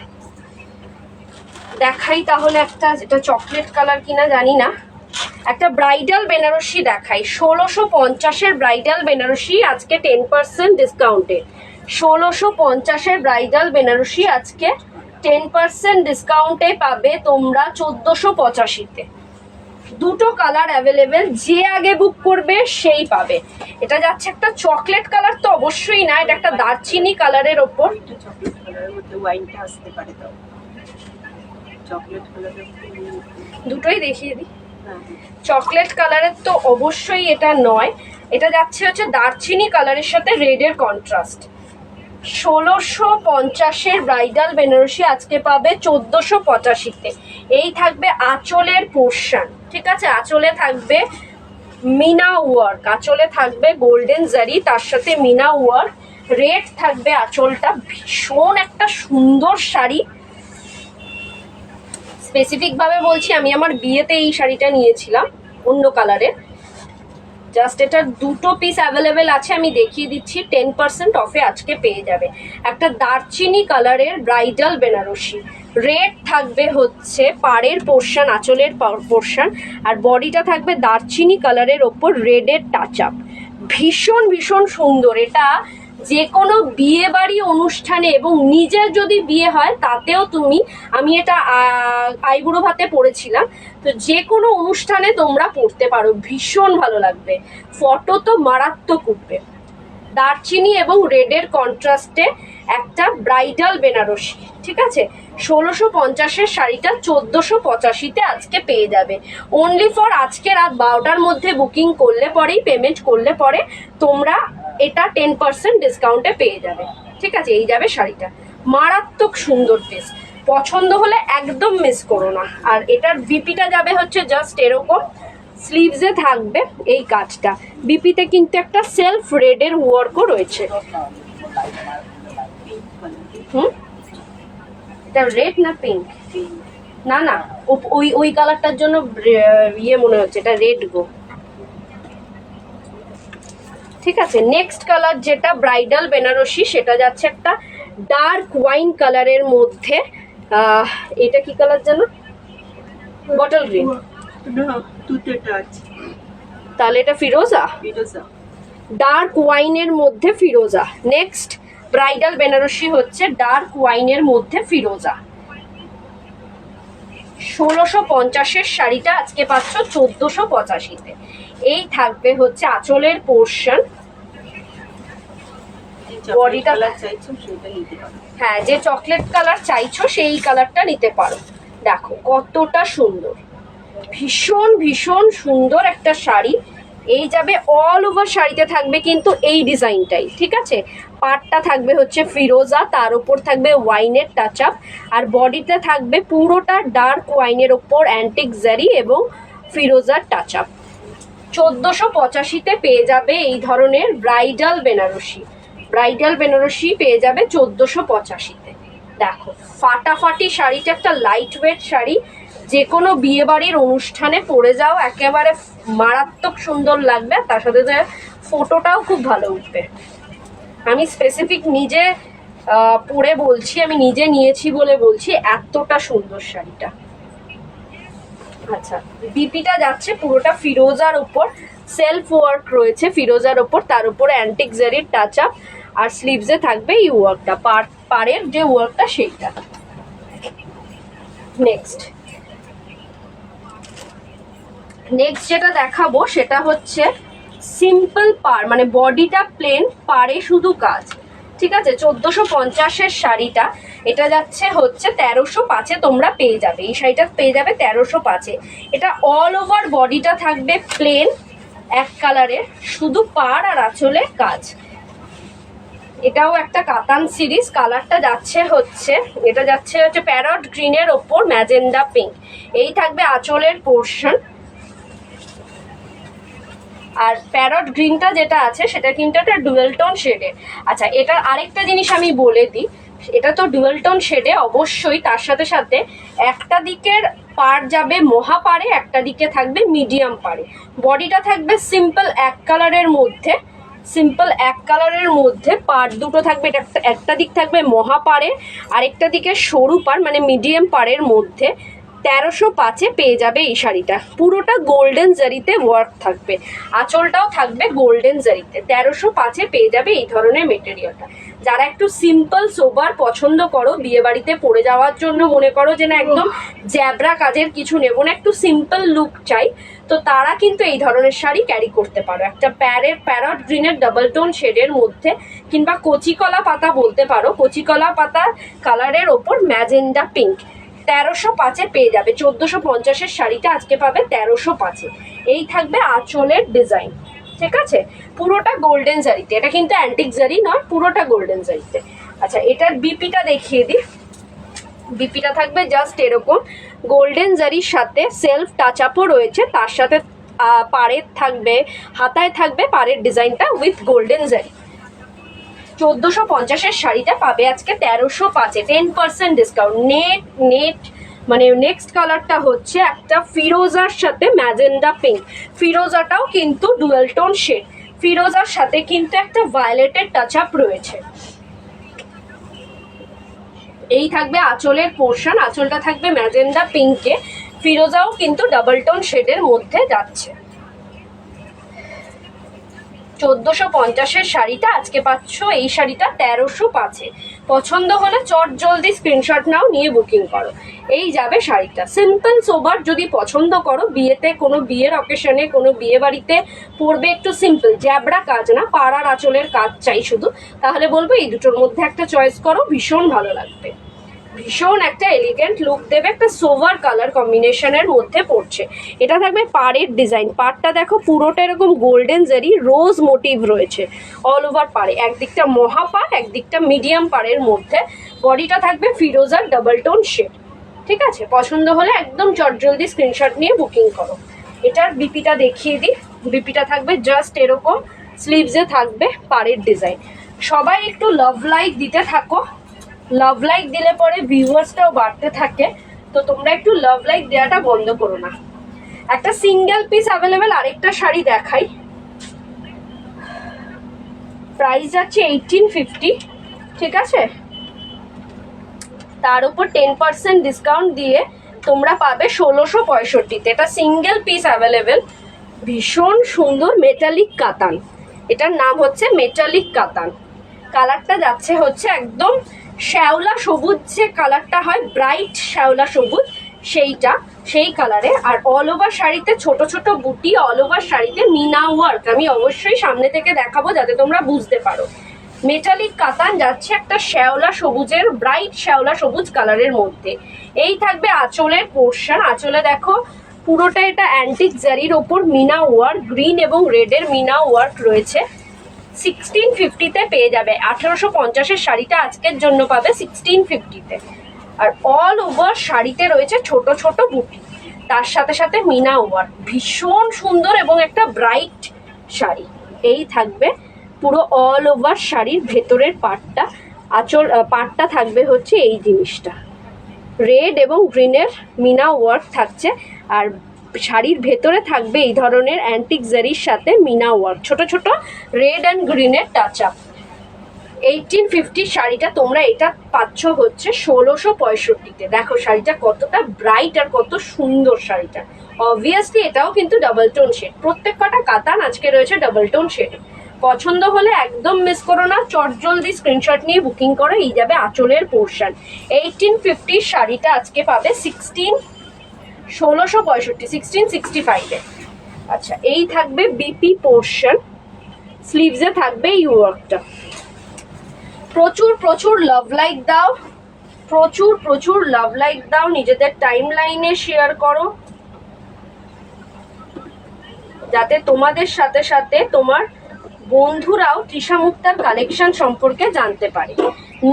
দেখাই তাহলে একটা, যেটা চকলেট কালার কিনা জানি না। একটা ব্রাইডাল বেনারসি দেখাই, 1650-এর ব্রাইডাল বেনারসি আজকে 10% ডিসকাউন্টে। 1650-এর ব্রাইডাল বেনারসি আজকে 10% ডিসকাউন্টে পাবে তোমরা 1485-তে। দুটো কালার অ্যাভেলেবেল, যে আগে বুক করবে সেই পাবে। এটা যাচ্ছে একটা চকলেট কালার, তো অবশ্যই না, এটা একটা দারচিনি কালারের ওপর। দুটোই দেখিয়ে দিই। চকলেট কালারের তো অবশ্যই এটা নয়, এটা যাচ্ছে হচ্ছে দারচিনি কালারের সাথে রেডের কন্ট্রাস্ট। 1650-এর ব্রাইডাল বেনারসি আজকে পাবে 1485-তে। এই থাকবে আঁচলের পোর্শন, ঠিক আছে, আঁচলে থাকবে মিনা ওয়ার্ক, আঁচলে থাকবে গোল্ডেন জারি, তার সাথে মিনা ওয়ার্ক। রেড থাকবে আঁচলটা, ভীষণ একটা সুন্দর শাড়ি। স্পেসিফিকভাবে বলছি, আমি আমার বিয়েতে এই শাড়িটা নিয়েছিলাম অন্য কালারের। জাস্ট এটার দুটো পিস অ্যাভেলেবেল আছে, আমি দেখিয়ে দিচ্ছি। 10% অফে আজকে পেয়ে যাবে। একটা দারচিনি কালারের ব্রাইডাল বেনারসি, রেড থাকবে হচ্ছে পাড়ের পোর্শন, আঁচলের পোর্শন, আর বডিটা থাকবে দারচিনি কালারের ওপর রেডের টাচ আপ। ভীষণ ভীষণ সুন্দর। এটা যে কোনো বিয়ে বাড়ি অনুষ্ঠানে এবং নিজের যদি বিয়ে হয় তাতেও তুমি, আমি এটা আইবুড়ো ভাতে পরেছিলাম, তো যে কোনো অনুষ্ঠানে তোমরা পরতে পারো, ভীষণ ভালো লাগবে। ফটো তো মারাত্মক উঠবে। দারচিনি এবং রেডের কন্ট্রাস্টে একটা ব্রাইডাল বেনারসি, ঠিক আছে। 1650-এর শাড়িটা 1485-তে আজকে পেয়ে যাবে। অনলি ফর আজকে রাত 12টার মধ্যে বুকিং করলে পরেই, পেমেন্ট করলে পরে তোমরা এটা 10% ডিসকাউন্টে পেয়ে যাবে। ঠিক আছে, এই যাবে শাড়িটা, মারাত্মক সুন্দর পিস। পছন্দ হলে একদম মিস করো না। আর এটার বিপিটা যাবে হচ্ছে জাস্ট এরকম, স্লিভসে থাকবে এই কাজটা। বিপিতে কিন্তু একটা সেলফ রেডের ওয়ার্কও রয়েছে। এটা রেড না পিঙ্ক? না না, ওই কালারটার জন্য ইয়ে মনে হচ্ছে, এটা রেড গো। ঠিক আছে, নেক্সট কালার যেটা ব্রাইডাল বেনারসি, সেটা যাচ্ছে একটা ডার্ক ওয়াইন কালারের মধ্যে। এটা কি কালার জানো? Bottle green. তাহলে এটা ফিরোজা, ডার্ক ওয়াইনের মধ্যে ফিরোজা। নেক্সট ব্রাইডাল বেনারসি হচ্ছে ডার্ক ওয়াইনের মধ্যে ফিরোজা। 1650-এর শাড়িটা আজকে পাচ্ছ 1485-তে। এই থাকবে হচ্ছে আঁচলের পোর্শন, বডিটা চাইছো সেটা নিতে পারো। হ্যাঁ, যে চকলেট কালার চাইছো সেই কালারটা নিতে পারো। দেখো কতটা সুন্দর, ভীষণ ভীষণ সুন্দর একটা শাড়ি। এই যাবে অল ওভার শাড়িতে থাকবে কিন্তু এই ডিজাইনটাই, ঠিক আছে। পাটটা থাকবে হচ্ছে ফিরোজা, তার উপর থাকবে ওয়াইনের টাচ আপ, আর বডিতে থাকবে পুরোটা ডার্ক ওয়াইনের ওপর অ্যান্টিক জারি এবং ফিরোজার টাচ আপ। 1485-তে পেয়ে যাবে এই ধরনের ব্রাইডাল বেনারসি। ব্রাইডাল বেনারসি পেয়ে যাবে 1485-তে। দেখো ফাটাফাটি শাড়িটা, একটা লাইট ওয়েট শাড়ি, যে কোনো বিয়ে বাড়ির অনুষ্ঠানে পরে যাও, একেবারে মারাত্মক সুন্দর লাগবে। তার সাথে ফটোটাও খুব ভালো উঠবে। আমি স্পেসিফিক নিজে পরে বলছি, আমি নিজে নিয়েছি বলে বলছি, এতটা সুন্দর শাড়িটা। আচ্ছা, বিপিটা যাচ্ছে পুরোটা ফিরোজার ওপর, সেলফ ওয়ার্ক রয়েছে ফিরোজার ওপর, তার উপরে অ্যান্টিক জারির টাচ আপ, আর স্লিভসে থাকবে এই ওয়ার্কটা, পাড়ের যে ওয়ার্কটা সেইটা। নেক্সট যেটা দেখাবো সেটা হচ্ছে সিম্পল পাড়, মানে বডিটা প্লেন, পাড়ে শুধু কাজ। ঠিক আছে, 1450-এর শাড়িটা, এটা যাচ্ছে হচ্ছে 1305-এ তোমরা পেয়ে যাবে। এই শাড়িটা পেয়ে যাবে 1305-এ। এটা অল ওভার বডিটা থাকবে প্লেন এক কালারের, শুধু পাড় আর আঁচলে কাজ। এটাও একটা কাতান সিরিজ। কালারটা যাচ্ছে হচ্ছে, এটা যাচ্ছে হচ্ছে প্যারট গ্রিনের ওপর ম্যাজেন্ডা পিঙ্ক। এই থাকবে আঁচলের পোর্শন। আর প্যারট গ্রিনটা যেটা আছে সেটা কিন্তু একটা ডুয়েল টোন শেডে। আচ্ছা, এটার আরেকটা জিনিস আমি বলে দিই, এটা তো ডুয়েল টোন শেডে অবশ্যই, তার সাথে সাথে একটা দিকের পাড় যাবে মহা পাড়ে, একটা দিকে থাকবে মিডিয়াম পাড়ে। বডিটা থাকবে সিম্পল এক কালারের মধ্যে, পাড় দুটো থাকবে, এটা একটা দিক থাকবে মহা পাড়ে, আরেকটা দিকে সরু পাড় মানে মিডিয়াম পাড়ের মধ্যে। 1305-এ পেয়ে যাবে এই শাড়িটা। পুরোটা গোল্ডেন জারিতে ওয়ার্ক থাকবে, আঁচলটাও থাকবে গোল্ডেন জারিতে। 1305-এ পেয়ে যাবে এই ধরনের মেটেরিয়ালটা। যারা একটু সিম্পল সোবার পছন্দ করো, বিয়ে বাড়িতে পরে যাওয়ার জন্য মনে করো যে না একদম জ্যাবরা কাজের কিছু নেবো না, একটু সিম্পল লুক চাই, তো তারা কিন্তু এই ধরনের শাড়ি ক্যারি করতে পারো। একটা প্যারট গ্রিনের ডাবল টোন শেডের মধ্যে, কিংবা কচিকলা পাতা বলতে পারো, কচিকলা পাতা কালারের ওপর ম্যাজেন্ডা পিঙ্ক। 1305-এ পেয়ে যাবে। 1450-এর শাড়িটা আজকে পাবে 1305-এ। এই থাকবে আঁচলের ডিজাইন। ঠিক আছে, পুরোটা গোল্ডেন জারিতে। এটা কিন্তু অ্যান্টিক জারি নয়, পুরোটা গোল্ডেন জারিতে। আচ্ছা, এটার বিপিটা দেখিয়ে দিই। বিপিটা থাকবে জাস্ট এরকম, গোল্ডেন জারির সাথে সেলফ টাচ আপও রয়েছে, তার সাথে পাড়ের থাকবে, হাতায় থাকবে পাড়ের ডিজাইনটা উইথ গোল্ডেন জারি। 1450-এর শাড়িটা পাবে আজকে 1305-এ, 10% ডিসকাউন্ট। মানে নেক্সট কালারটা হচ্ছে একটা ফিরোজার সাথে ম্যাজেন্ডা পিঙ্ক। ফিরোজাটাও কিন্তু ডুয়েল টোন শেড, ফিরোজার সাথে কিন্তু একটা ভায়োলেটের টাচ আপ রয়েছে। এই থাকবে আঁচলের পোর্শন, আঁচলটা থাকবে ম্যাজেন্ডা পিঙ্কে, ফিরোজাও কিন্তু ডাবল টোন শেডের মধ্যে যাচ্ছে। 1450-এর শাড়িটা আজকে পাচ্ছ এই শাড়িটা 1305-এ। পছন্দ হলে চট জলদি স্ক্রিনশট নাও, নিয়ে বুকিং করো। এই যাবে শাড়িটা। সিম্পল সোবার যদি পছন্দ করো, বিয়েতে কোনো বিয়ের অকেশনে, কোনো বিয়ে বাড়িতে পরবে, একটু সিম্পল জ্যাবরা কাজ না, পাড়ার আঁচলের কাজ চাই শুধু, তাহলে বলবো এই দুটোর মধ্যে একটা চয়েস করো, ভীষণ ভালো লাগবে। ভীষণ একটা এলিগেন্ট লুক দেবে, একটা সোভার কালার কম্বিনেশনের মধ্যে পড়ছে। এটা থাকবে পাড়ের ডিজাইন। পাড়টা দেখো পুরোটা এরকম গোল্ডেন জারি রোজ মোটিভ রয়েছে অল ওভার পাড়ে, একদিকটা মহা পাড়, একদিকটা মিডিয়াম পাড়ের মধ্যে। বডিটা থাকবে ফিরোজার ডাবল টোন শেড। ঠিক আছে, পছন্দ হলে একদম চটজলদি স্ক্রিনশট নিয়ে বুকিং করো। এটার বিপিটা দেখিয়ে দিই। বিপিটা থাকবে জাস্ট এরকম, স্লিভসে থাকবে পাড়ের ডিজাইন। সবাই একটু লাভ লাইক দিতে থাকো, লাভ লাইক দিলে পরে ভিউয়ার্সটাও বাড়তে থাকে, তো তোমরা একটু লাভ লাইক দেওয়াটা বন্ধ করো না। একটা সিঙ্গেল পিস অ্যাভেলেবেল আরেকটা শাড়ি দেখাই। প্রাইস যাচ্ছে 1850। ঠিক আছে, তার উপর 10% ডিসকাউন্ট দিয়ে তোমরা পাবে 1665-তে। এটা সিঙ্গেল পিস অ্যাভেলেবেল, ভীষণ সুন্দর মেটালিক কাতান। এটার নাম হচ্ছে মেটালিক কাতান। কালারটা যাচ্ছে হচ্ছে একদম শ্যাওলা সবুজ, যে কালারটা হয় ব্রাইট শ্যাওলা সবুজ, সেই কালারে। আর অল ওভার শাড়িতে ছোট ছোট বুটি, অল ওভার শাড়িতে মিনা ওয়ার্ক। আমি অবশ্যই সামনে থেকে দেখাবো যাতে তোমরা বুঝতে পারো। মেটালিক কাতান যাচ্ছে একটা শ্যাওলা সবুজের, ব্রাইট শ্যাওলা সবুজ কালারের মধ্যে। এই থাকবে আঁচলের পোর্শন। আঁচলে দেখো পুরোটা এটা অ্যান্টিক জারির ওপর মিনা ওয়ার্ক, গ্রিন এবং রেডের মিনা ওয়ার্ক রয়েছে। 1650-তে পেয়ে যাবে। 1850-এর শাড়িটা আজকের জন্য পাবে 1650-তে। আর অল ওভার শাড়িতে রয়েছে ছোট ছোট বুটি, তার সাথে সাথে মিনা ওয়ার্ক। ভীষণ সুন্দর এবং একটা ব্রাইট শাড়ি। এই থাকবে পুরো অল ওভার শাড়ির ভেতরের পার্টটা। পার্টটা থাকবে হচ্ছে এই জিনিসটা, রেড এবং গ্রিনের মিনা ওয়ার্ক থাকছে। আর শাড়ির ভেতরে থাকবে এই ধরনের অ্যান্টিক জারির সাথে মিনা ওয়ার্ক, ছোট ছোট রেড অ্যান্ড গ্রিনের টাচ আপ। 1850 শাড়িটা তোমরা এটা পাচ্ছ হচ্ছে 1665-তে। দেখো শাড়িটা কতটা ব্রাইট আর কত সুন্দর শাড়িটা। অবভিয়াসলি এটাও কিন্তু ডাবল টোন শেড, প্রত্যেক কটা কাতান আজকে রয়েছে ডাবল টোন শেডে। পছন্দ হলে একদম মিস করো না, চটজলদি স্ক্রিনশট নিয়ে বুকিং করো। এই যাবে আঁচলের পোর্শন। 1850 শাড়িটা আজকে পাবে 1665-এ। আচ্ছা, এই থাকবে বিপি পোর্শন, স্লিভসে থাকবে এই ওয়ার্কটা। প্রচুর প্রচুর লাভ লাইক দাও, প্রচুর প্রচুর লাভ লাইক দাও, নিজেদের টাইম লাইনে শেয়ার করো, যাতে তোমাদের সাথে সাথে তোমার বন্ধুরাও তৃষা মুক্তার কালেকশন সম্পর্কে জানতে পারে।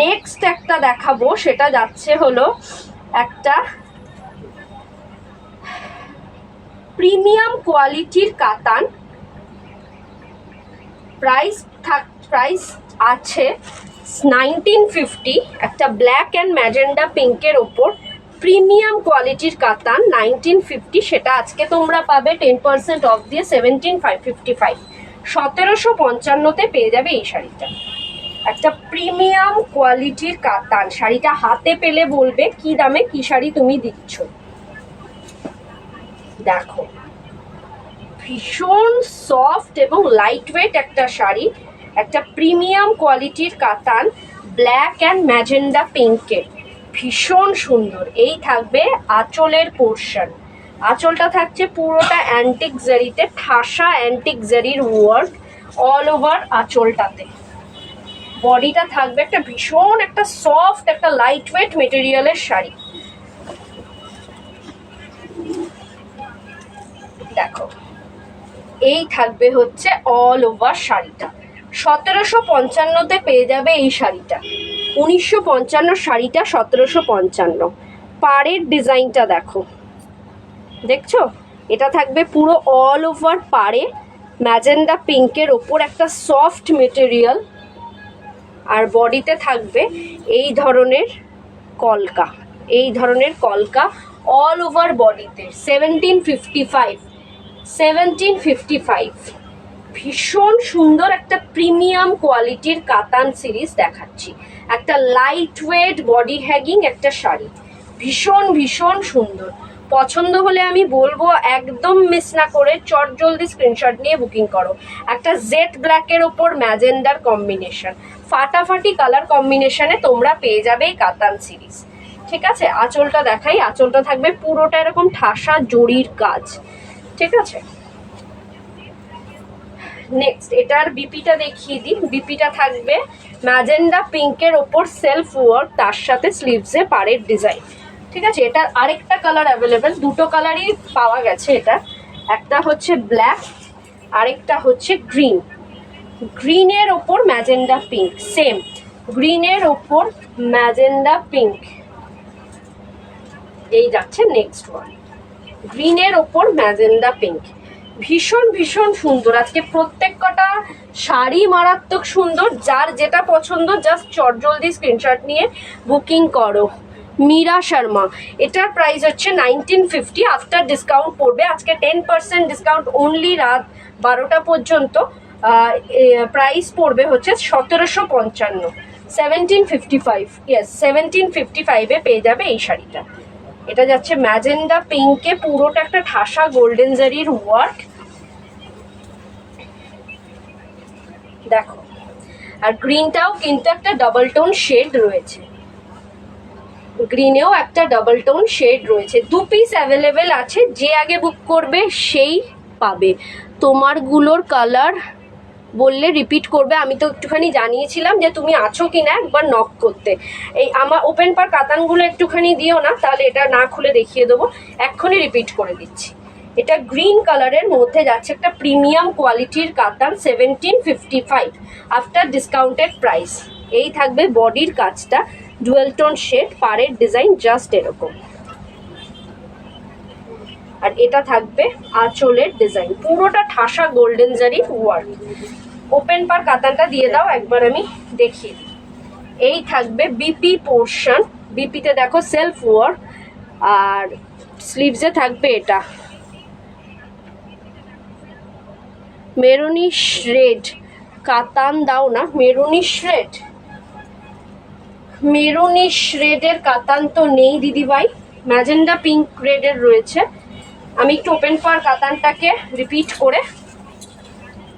নেক্সট একটা দেখাবো, সেটা যাচ্ছে হলো একটা প্রিমিয়াম কোয়ালিটির কাতান। প্রাইস আছে 1950, একটা ব্ল্যাক অ্যান্ড ম্যাজেন্ডা পিঙ্কের ওপর প্রিমিয়াম কোয়ালিটির কাতান 1950। সেটা আজকে তোমরা পাবে 10% অফ দিয়ে 1755, 1755-তে পেয়ে যাবে এই শাড়িটা। একটা প্রিমিয়াম কোয়ালিটির কাতান, শাড়িটা হাতে পেলে বলবে কি দামে কি শাড়ি তুমি দিচ্ছ। দেখো ভীষণ সফট এবং লাইট ওয়েট একটা শাড়ি, একটা প্রিমিয়াম কোয়ালিটির কাতান, ব্ল্যাক অ্যান্ড ম্যাজেন্ডা পিঙ্কে, ভীষণ সুন্দর। এই থাকবে আঁচলের পোর্শন, আঁচলটা থাকছে পুরোটা অ্যান্টিক জারিতে, ঠাসা অ্যান্টিক জারির ওয়ার্ক অল ওভার আঁচলটাতে। বডিটা থাকবে একটা ভীষণ একটা সফট একটা লাইট ওয়েট মেটেরিয়ালের শাড়ি। দেখো এই থাকবে হচ্ছে অল ওভার শাড়িটা। 1755-তে পেয়ে যাবে এই শাড়িটা। 1955 শাড়িটা 1755। পাড়ের ডিজাইনটা দেখো, দেখছো? এটা থাকবে পুরো অল ওভার পাড়ে ম্যাজেন্ডা পিঙ্কের ওপর একটা সফট মেটেরিয়াল, আর বডিতে থাকবে এই ধরনের কলকা, এই ধরনের কলকা অল ওভার বডিতে। 1755 ভীষণ সুন্দর একটা প্রিমিয়াম কোয়ালিটির কাতান সিরিজ দেখাচ্ছি। একটা লাইট ওয়েট বডি হ্যাগিং একটা শাড়ি, ভীষণ ভীষণ সুন্দর। পছন্দ হলে আমি বলবো একদম মিস না করে চটজলদি স্ক্রিনশট নিয়ে বুকিং করো। একটা জেড ব্ল্যাকের ওপর ম্যাজেন্ডার কম্বিনেশন, ফাটাফাটি কালার কম্বিনেশনে তোমরা পেয়ে যাবে এই কাতান সিরিজ। ঠিক আছে, আঁচলটা দেখাই। আঁচলটা থাকবে পুরোটা এরকম ঠাসা জরির কাজ। ঠিক আছে, নেক্সট এটার বিপিটা দেখিয়ে দিই। বিপিটা থাকবে ম্যাজেন্ডা পিঙ্কের ওপর সেলফ ওয়ার্ক, তার সাথে স্লিভসে পাড়ের ডিজাইন। ঠিক আছে, এটার আরেকটা কালার অ্যাভেলেবেল, দুটো কালারই পাওয়া গেছে। এটা একটা হচ্ছে ব্ল্যাক, আরেকটা হচ্ছে গ্রিন। গ্রিনের ওপর ম্যাজেন্ডা পিঙ্ক, সেম গ্রিনের ওপর ম্যাজেন্ডা পিঙ্ক। এই যাচ্ছে নেক্সট ওয়ান, গ্রিনের ওপর ম্যাজেন্ডা পিঙ্ক। ভীষণ ভীষণ সুন্দর। আজকে প্রত্যেক কটা শাড়ি মারাত্মক সুন্দর। যার যেটা পছন্দ জাস্ট চটজলদি স্ক্রিনশট নিয়ে বুকিং করো। মীরা শর্মা, এটার প্রাইস হচ্ছে 1950, আফটার ডিসকাউন্ট পড়বে আজকে 10% ডিসকাউন্ট অনলি রাত 12টা পর্যন্ত। প্রাইস পড়বে হচ্ছে 1755, 1755, ইয়েস 1755-এ পেয়ে যাবে এই শাড়িটা। এটা যাচ্ছে ম্যাজেন্ডা পিঙ্কে, পুরোটা একটা ঠাসা গোল্ডেন জারির ওয়ার্ক। দেখো, আর গ্রিনটাও কিন্তু একটা ডাবল টোন শেড রয়েছে, গ্রিনেও একটা ডাবল টোন শেড রয়েছে। 2 পিস অ্যাভেলেবেল আছে, যে আগে বুক করবে সেই পাবে। তোমারগুলোর কালার বললে রিপিট করবে। আমি তো একটুখানি জানিয়েছিলাম যে তুমি আছো কি না একবার নক করতে। এই আমার ওপেন পার কাতানগুলো একটুখানি দিও না, তাহলে এটা না খুলে দেখিয়ে দেবো। এক্ষুনি রিপিট করে দিচ্ছি। এটা গ্রিন কালারের মধ্যে যাচ্ছে একটা প্রিমিয়াম কোয়ালিটির কাতান, 1755 আফটার ডিসকাউন্টেড প্রাইস। এই থাকবে বডির কাজটা, ডুয়েল টোন শেড, পাড়ের ডিজাইন জাস্ট এরকম। আর এটা থাকবে আঁচলের ডিজাইন, পুরোটা ঠাসা গোল্ডেন জারি ওয়ার্ক। ওপেন পার কাতানটা দিয়ে দাও একবার, আমি দেখিয়ে দিই। এই থাকবে বিপি পোর্শন, বিপিতে দেখো সেলফ ওয়ার্ক, আর স্লিভসে থাকবে এটা মেরুনিশ রেড কাতান দাও না, মেরুনিশ রেড মেরুনিশ রেডের কাতান তো নেই দিদিভাই, ম্যাজেন্ডা পিঙ্ক রেডের রয়েছে। আমি একটু ওপেন পাওয়ার কাতানটাকে রিপিট করে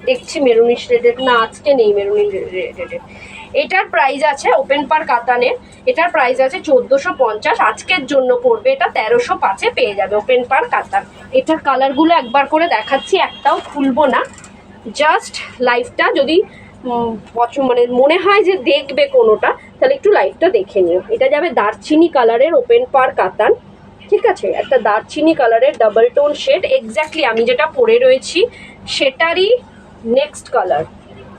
দেখছি মেরুনিশ রেডের, না আজকে নেই মেরুনিশ রেডের। এটার প্রাইস আছে ওপেন পার কাতানের, এটার প্রাইস আছে 1450, আজকের জন্য পড়বে এটা 1305-এ পেয়ে যাবে ওপেন পার কাতান। এটার কালারগুলো একবার করে দেখাচ্ছি, একটাও খুলবো না, জাস্ট লাইভটা যদি মানে মনে হয় যে দেখবে কোনোটা, তাহলে একটু লাইভটা দেখে নিও। এটা যাবে দারচিনি কালারের ওপেন পার কাতান, ঠিক আছে, একটা দারচিনি কালারের ডাবল টোন শেড, এক্স্যাক্টলি আমি যেটা পরে রয়েছি সেটারই নেক্সট কালার,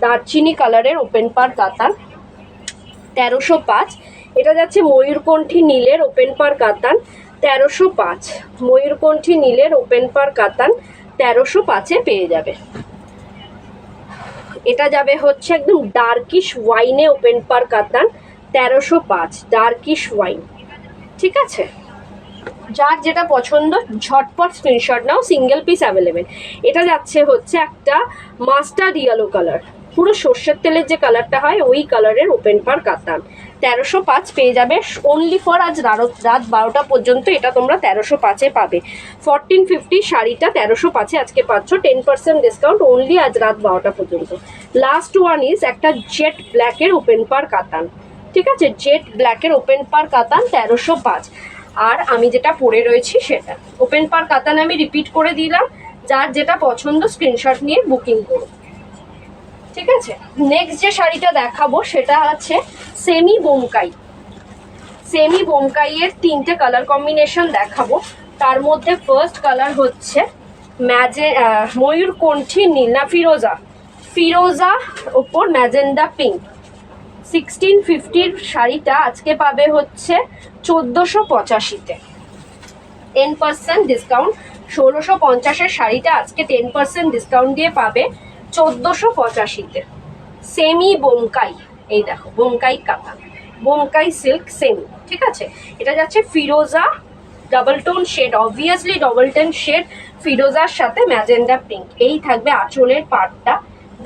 দারচিনি কালারের ওপেন পার কাতান 1305। এটা যাচ্ছে ময়ূরকণ্ঠী নীলের ওপেন পার কাতান 1305, ময়ূরকণ্ঠী নীলের ওপেন পার কাতান 1305-এ পেয়ে যাবে। এটা যাবে হচ্ছে একদম ডার্কিশ ওয়াইনে ওপেন পার কাতান 1305, ডার্কিশ ওয়াইন, ঠিক আছে। যার যেটা পছন্দ ঝটপট স্ক্রিনশট নাও, সিঙ্গেল পিস অ্যাভেলেবেল। এটা যাচ্ছে হচ্ছে একটা মাস্টার্ড ইয়েলো কালার, পুরো সর্ষের তেলের যে কালারটা হয় ওই কালারের ওপেন পার কাতান 1305 পেয়ে যাবে অনলি ফর আজ রাত 12টা পর্যন্ত। এটা তোমরা 1305-এ পাবে। 1450 শাড়িটা 1305-এ আজকে পাচ্ছ, 10% ডিসকাউন্ট অনলি আজ রাত 12টা পর্যন্ত। লাস্ট ওয়ান ইজ একটা জেট ব্ল্যাকের ওপেন পার কাতান, ঠিক আছে, জেট ব্ল্যাকের ওপেন পার কাতান 1305। আর আমি যেটা পরে রয়েছি সেটা ওপেন পার কাতান আমি রিপিট করে দিলাম, যার যেটা পছন্দ স্ক্রিনশট নিয়ে বুকিং করো, ঠিক আছে। নেক্সট যে শাড়িটা দেখাবো সেটা আছে সেমি বোমকাই। সেমি বোমকাইয়ের 3টে কালার কম্বিনেশন দেখাবো। তার মধ্যে ফার্স্ট কালার হচ্ছে ময়ূরকণ্ঠী নীল, না ফিরোজা, ফিরোজা ওপর ম্যাজেন্ডা পিঙ্ক। 1650-র শাড়িটা আজকে পাবে হচ্ছে 1485-তে, 10% ডিসকাউন্ট। 1650-এর শাড়িটা আজকে 10% ডিসকাউন্ট দিয়ে পাবে 1485-তে। সেমি বোমকাই, এই দেখো বোমকাই কাতান, বোমকাই সিল্ক সেমি, ঠিক আছে। এটা যাচ্ছে ফিরোজা double tone shade, obviously double tone shade ফিরোজার সাথে ম্যাজেন্ডা পিঙ্ক। এই থাকবে আঁচলের পাটটা,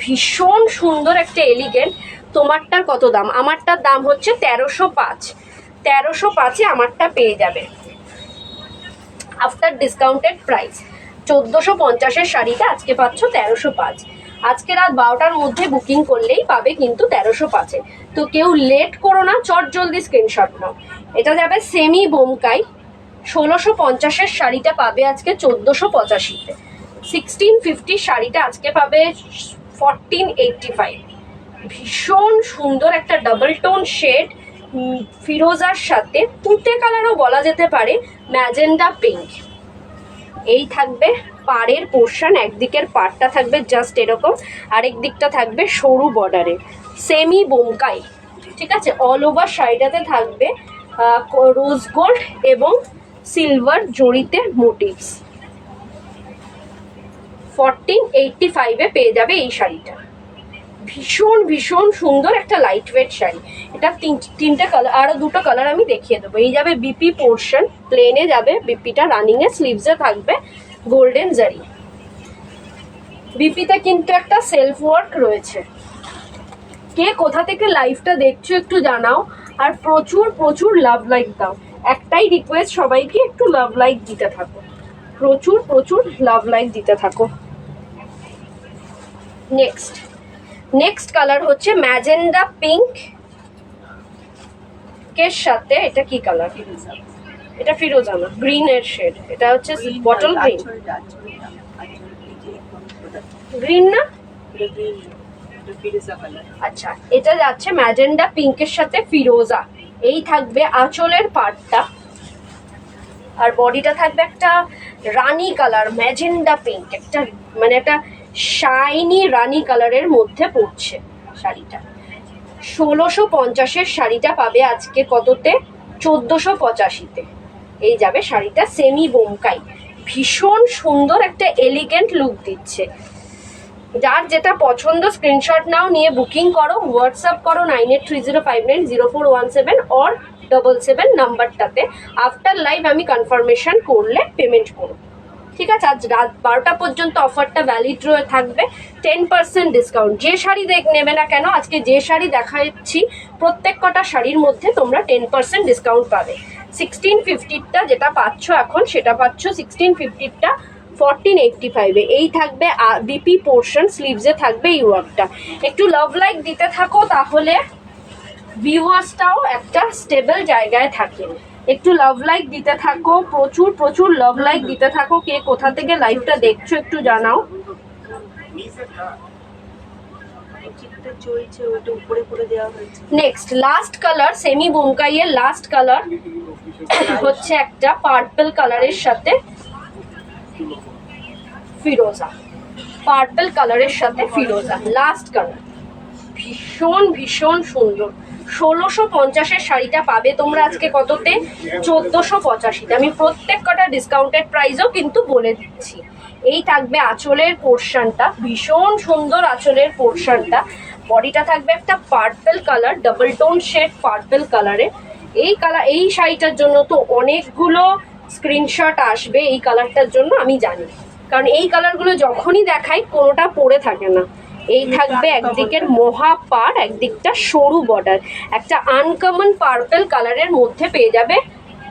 ভীষণ সুন্দর একটা এলিগেন্ট। তোমারটার কত দাম? আমারটার দাম হচ্ছে 1305, 1305-এ আমারটা পেয়ে যাবে আফটার ডিসকাউন্টেড প্রাইস। 1450-এর শাড়িটা আজকে পাচ্ছ 1305। আজকে রাত 12টার মধ্যে বুকিং করলেই পাবে কিন্তু 1305-এ। তো কেউ লেট করো না, চট জলদি স্ক্রিনশট নাও। এটা যাবে সেমি বোমকাই, 1650-এর শাড়িটা পাবে আজকে 1485-তে। 1650 শাড়িটা আজকে পাবে 1485। ভীষণ সুন্দর একটা ডাবল টোন শেড ফিরোজার সাথে তুতে কালারও বলা যেতে পারে, ম্যাজেন্ডা পিঙ্ক। এই থাকবে পাড়ের পোর্শন, একদিকের পাড়টা থাকবে জাস্ট এরকম, আরেক দিকটা থাকবে সরু বর্ডারে, সেমি বোমকাই, ঠিক আছে। অল ওভার শাড়িটাতে থাকবে রোজ গোল্ড এবং সিলভার জড়িতে মোটিভস। 1485-এ পেয়ে যাবে এই শাড়িটা। ভীষণ ভীষণ সুন্দর একটা লাইট ওয়েট শাড়ি। এটা তিনটে কালার, আরো দুটো কালার আমি দেখিয়ে দেবো। এই যাবে বিপি পোর্শন, প্লেনে যাবে বিপিটা, রানিং এ স্লিভসে থাকবে গোল্ডেন জারি। বিপিতে কিন্তু একটা সেলফ ওয়ার্ক রয়েছে। কে কোথা থেকে লাইভটা দেখছো একটু জানাও, আর প্রচুর প্রচুর লাভ লাইক দাও। একটাই রিকোয়েস্ট সবাইকে, একটু লাভ লাইক দিতে থাকো, প্রচুর প্রচুর লাভ লাইক দিতে থাকো। নেক্সট কালার হচ্ছে ম্যাজেন্ডা পিঙ্ক এর সাথে, এটা কি কালার? এটা ফিরোজা না, গ্রিন এর শেড। এটা হচ্ছে বটল গ্রিন, গ্রিন না, আচ্ছা। এটা যাচ্ছে ম্যাজেন্ডা পিঙ্কের সাথে ফিরোজা। এই থাকবে আঁচলের পাটটা, আর বডিটা থাকবে একটা রানী কালার, ম্যাজেন্ডা পিঙ্ক, একটা মানে একটা শাইনি রানী কালারের মধ্যে পড়ছে শাড়িটা। 1650-এর শাড়িটা পাবে আজকে কততে? 1485-তে। এই যাবে শাড়িটা সেমি বোমকাই, ভীষণ সুন্দর একটা এলিগেন্ট লুক দিচ্ছে। যার যেটা পছন্দ স্ক্রিনশট নাও, নিয়ে বুকিং করো, হোয়াটসঅ্যাপ করো 9830590417 অর 77 নাম্বারটাতে। আফটার লাইভ আমি কনফার্মেশন করলে পেমেন্ট করো। ঠিক আছে, আজ রাত 12টা পর্যন্ত অফারটা ভ্যালিড থাকবে। 10% ডিসকাউন্ট। যে শাড়ি নেবে না কেন, আজকে যে শাড়ি দেখাচ্ছি প্রত্যেক কটা শাড়ির মধ্যে তোমরা 10% ডিসকাউন্ট পাবে। 1650টা যেটা পাচ্ছ এখন, সেটা পাচ্ছ 1650টা 1485-এ। এই থাকবে বিপি পোর্শন, স্লিভসে থাকবে এই ওয়ার্কটা। একটু লাভ লাইক দিতে থাকো, তাহলে ভিউয়ার্সটাও একটা স্টেবল জায়গায় থাকে। একটু লাভ লাইক দিতে থাকো, প্রচুর প্রচুর লাভ লাইক দিতে থাকো। কে কোথা থেকে লাইভটা দেখছো একটু জানাও। নেক্সট লাস্ট কালার, সেমি বোমকাইয়ের লাস্ট কালার হচ্ছে একটা পার্পল কালারের সাথে ফিরোজা। পার্পল কালারের সাথে ফিরোজা লাস্ট কালার, ভীষণ ভীষণ সুন্দর। 1650-এর শাড়িটা পাবে তোমরা আজকে কততে? 1485-তে। আমি প্রত্যেক কটা ডিসকাউন্টেড প্রাইসও কিন্তু বলে দিচ্ছি। এই থাকবে আঁচলের পোর্শনটা, ভীষণ সুন্দর আঁচলের পোর্শনটা। বডিটা থাকবে একটা purple colour, double tone shade purple কালারে। এই শাড়িটার জন্য তো অনেকগুলো স্ক্রিনশট আসবে এই কালারটার জন্য, আমি জানি, কারণ এই কালারগুলো যখনই দেখাই কোনোটা পরে থাকে না। এই থাকবে একদিকের মহা পার, একদিকটা সরু বর্ডার, একটা আনকমন পার্পল কালারের মধ্যে পেয়ে যাবে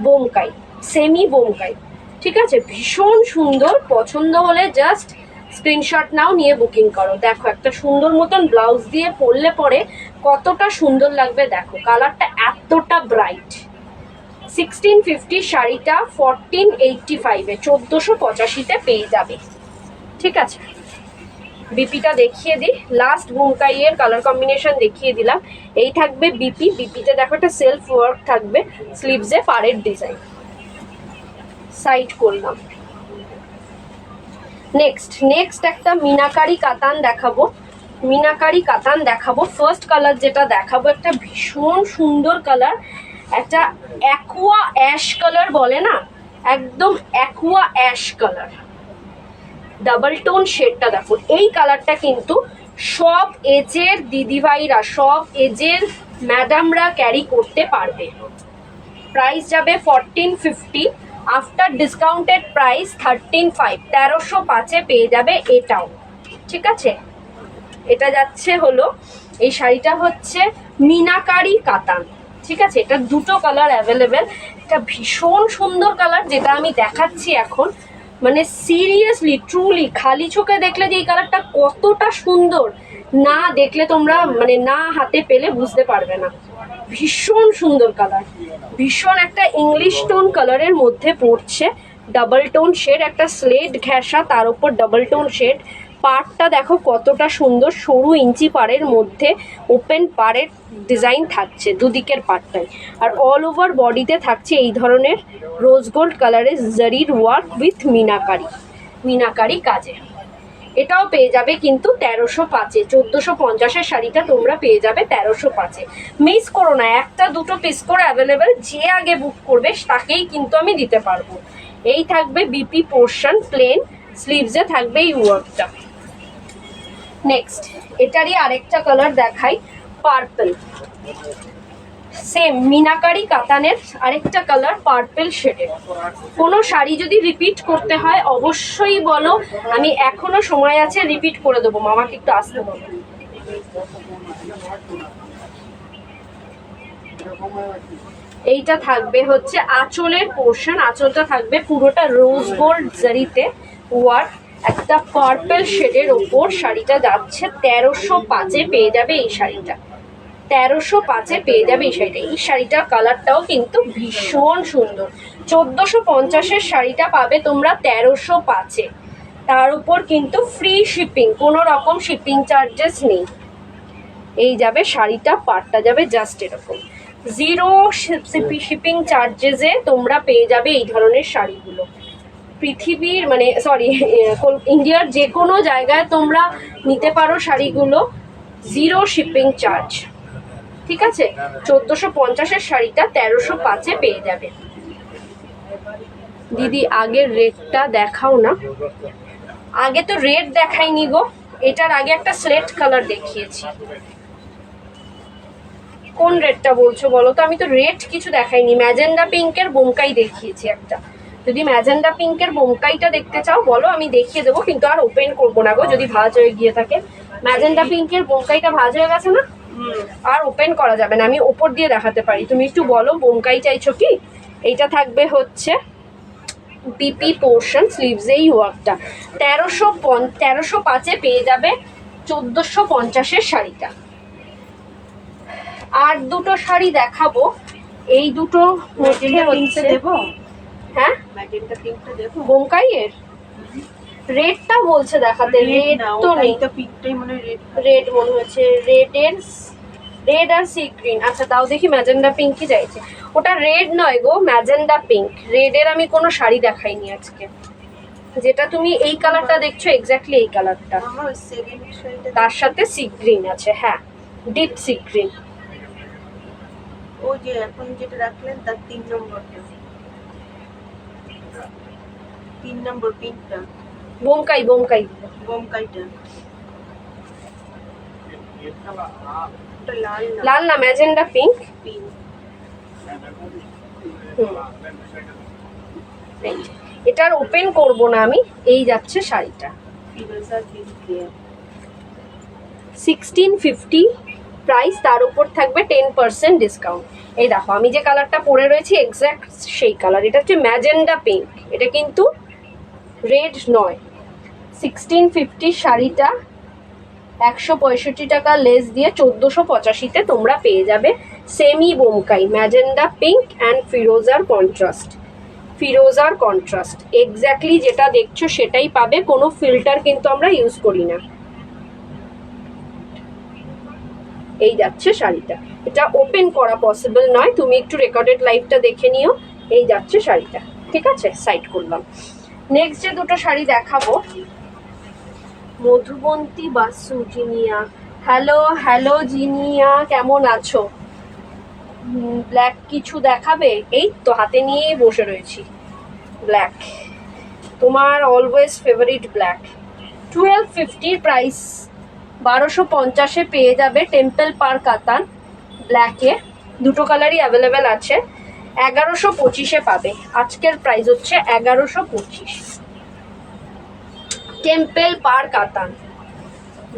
বোমকাই, সেমি বোমকাই। ঠিক আছে, ভীষণ সুন্দর। পছন্দ হলে জাস্ট স্ক্রিনশট নাও, নিয়ে বুকিং করো। দেখো একটা সুন্দর মতন ব্লাউজ দিয়ে পরলে পরে কতটা সুন্দর লাগবে। দেখো কালারটা এতটা ব্রাইট। 1650 শাড়িটা 1485-এ 1485-তে পেয়ে যাবে। ঠিক আছে, বিপিটা দেখিয়ে দিই। লাস্ট বুমকাইয়ের কালার কম্বিনেশন দেখিয়ে দিলাম। এই থাকবে বিপি, বিপিতে দেখো একটা সেলফ ওয়ার্ক থাকবে, স্লিভসে পাড়ের ডিজাইন। সাইড করলাম। নেক্সট একটা মিনাকারি কাতান দেখাবো। মিনাকারি কাতান দেখাবো। ফার্স্ট কালার যেটা দেখাবো একটা ভীষণ সুন্দর কালার, একটা অ্যাকুয়া অ্যাশ কালার বলে না, একদম aqua ash colour. Double tone শেডটা দেখো। এই কালারটা কিন্তু সব এজের দিদিভাইরা, সব এজের ম্যাডামরা ক্যারি করতে পারবে। প্রাইস যাবে 1450, আফটার ডিসকাউন্টেড প্রাইস 13,500, 1305-এ পেয়ে যাবে এটাও। ঠিক আছে, এটা যাচ্ছে হলো, এই শাড়িটা হচ্ছে মিনাকারি কাতান। ঠিক আছে, এটা দুটো কালার অ্যাভেলেবেল। এটা ভীষণ সুন্দর কালার যেটা আমি দেখাচ্ছি এখন, মানে সিরিয়াসলি ট্রুলি খালি চোখে দেখলে যে এই কালারটা কতটা সুন্দর, না দেখলে তোমরা মানে না হাতে পেলে বুঝতে পারবে না। ভীষণ সুন্দর কালার, ভীষণ একটা ইংলিশ টোন কালারের মধ্যে পড়ছে। ডাবল টোন শেড, একটা স্লেট ঘেঁষা, তার উপর ডাবল টোন শেড। পাড়টা দেখো কতটা সুন্দর, সরু ইঞ্চি পাড়ের মধ্যে ওপেন পাড়ের ডিজাইন থাকছে দুদিকের পাড়টায়। আর অল ওভার বডিতে থাকছে এই ধরনের রোজ গোল্ড কালারের জারির ওয়ার্ক উইথ মিনাকারি কাজে। এটাও পেয়ে যাবে কিন্তু 1305-এ। 1450-এর শাড়িটা তোমরা পেয়ে যাবে 1305-এ। মিস করো না, একটা দুটো পিস করে অ্যাভেলেবেল, যে আগে বুক করবে তাকেই কিন্তু আমি দিতে পারবো। এই থাকবে বিপি পোর্শন, প্লেন, স্লিভসে থাকবে এই ওয়ার্কটা। নেক্সট এটারই আরেকটা কালার দেখাই, পার্পল। সেম মিনাকারি কাতানের আরেকটা কালার পার্পল শেডের। কোনো শাড়ি যদি রিপিট করতে হয় অবশ্যই বলো, আমি এখনো সময় আছে, রিপিট করে দেবো। মামাকে একটু আসতে বলো। এইটা থাকবে হচ্ছে আঁচলের পোর্শন, আঁচলটা থাকবে পুরোটা রোজ গোল্ড জারিতে ওয়ার্ক, একটা পার্পল শেডের ওপর। শাড়িটা যাচ্ছে 1305-এ পেয়ে যাবে এই শাড়িটা। 1305-এ পেয়ে যাবে এই শাড়িটা। এই শাড়িটার কালারটাও কিন্তু ভীষণ সুন্দর। 1450-এর শাড়িটা পাবে তোমরা 1305-এ, তার উপর কিন্তু ফ্রি শিপিং, কোনো রকম শিপিং চার্জেস নেই। এই যাবে শাড়িটা, পাড়টা যাবে জাস্ট এরকম, 0 শিপিং চার্জেসে তোমরা পেয়ে যাবে এই ধরনের শাড়িগুলো। পৃথিবীর মানে ইন্ডিয়ার যে কোনো জায়গায় তোমরা নিতে পারো শাড়িগুলো, 0 শিপিং চার্জ। ঠিক আছে, 1450-এর শাড়িটা 1305-এ পেয়ে যাবে। দিদি আগের রেটটা দেখাও না। আগে তো রেড দেখাইনি গো, এটার আগে একটা স্লেট কালার দেখিয়েছি। কোন রেডটা বলছো বলো তো? আমি তো রেড কিছু দেখাইনি, ম্যাজেন্ডা পিঙ্কের বোমকাই দেখিয়েছি একটা। যদি ম্যাজেন্ডা পিঙ্কের বোমকাইটা দেখতে চাও বলো, আমি দেখিয়ে দেবো, কিন্তু আর ওপেন করবো না গো যদি ভাঁজ হয়ে গিয়ে থাকে। ম্যাজেন্ডা পিঙ্কের বোমকাইটা ভাঁজ হয়ে গেছে না, আর ওপেন করা যাবে না, আমি ওপর দিয়ে দেখাতে পারি। তুমি একটু বলো বোমকাই চাইছো কি? এইটা থাকবে হচ্ছে বিপি পোর্শন স্লিভস, এই ওয়ার্কটা 1305-এ পেয়ে যাবে 1450-এর শাড়িটা। আর দুটো শাড়ি দেখাবো, এই দুটো মধ্যে হচ্ছে দেবো। হ্যাঁ ম্যাজেন্টা পিঙ্কটা দেবো। বোমকাইয়ের রেডটা বলছে দেখাতে, রেড তো নেই, পিঙ্কটাই মনে হয় রেড। রেড মনে হচ্ছে, রেড আর সি গ্রিন। আচ্ছা তাও দেখি ম্যাজেন্ডা পিঙ্কই চাইছে, ওটা রেড নয় গো, ম্যাজেন্ডা পিঙ্ক। রেডের আমি কোনো শাড়ি দেখাইনি আজকে, যেটা তুমি এই কালারটা দেখছো এক্স্যাক্টলি এই কালারটা, আমার সেকেন্ড শাড়িটা তার সাথে সি গ্রিন আছে, হ্যাঁ ডিপ সি গ্রিন। ওই যে এখন যেটা রাখলেন তার 3 নম্বরটা, 3 নম্বর পিঙ্কটা, বোমকাই বোমকাইটা। ওটা লাল না, লাল না, ম্যাজেন্ডা পিঙ্ক। পিঙ্ক। এটার ওপেন করব না আমি, এই যাচ্ছে শাড়িটা ফিরোজা পিঙ্ক দিয়ে 1650 প্রাইস, তার উপর থাকবে 10% ডিসকাউন্ট। এই দেখো আমি যে কালারটা পরে রয়েছি এক্স্যাক্ট সেই কালার, এটা হচ্ছে ম্যাজেন্ডা পিঙ্ক, এটা কিন্তু রেড নয়। 1650 শাড়িটা 165 টাকা লেস দিয়ে 1485-তে তোমরা পেয়ে যাবে semi Bomkai magenta pink and ফিরোজার কন্ট্রাস্ট এক্স্যাক্টলি যেটা দেখছো সেটাই পাবে, কোনো ফিল্টার কিন্তু আমরা ইউজ করি না। এই যাচ্ছে শাড়িটা, এটা ওপেন করা পসিবল নয়, তুমি একটু রেকর্ডেড লাইভটা দেখে নিও। এই যাচ্ছে শাড়িটা, ঠিক আছে, সাইড করলাম। নেক্সট যে দুটো শাড়ি দেখাবো, মধুবন্তী বাসু জিনিয়া, হ্যালো জিনিয়া, কেমন আছো? ব্ল্যাক কিছু দেখাবে? এই তো হাতে নিয়েই বসে রয়েছি, ব্ল্যাক তোমার অলওয়েজ ফেভারিট ব্ল্যাক। 1250 প্রাইস, 1250-এ পেয়ে যাবে টেম্পল পার কাতান ব্ল্যাকে, দুটো কালারই অ্যাভেলেবেল আছে। 1125-এ পাবে, আজকের প্রাইস হচ্ছে 1125। টেম্পল পার কাতান,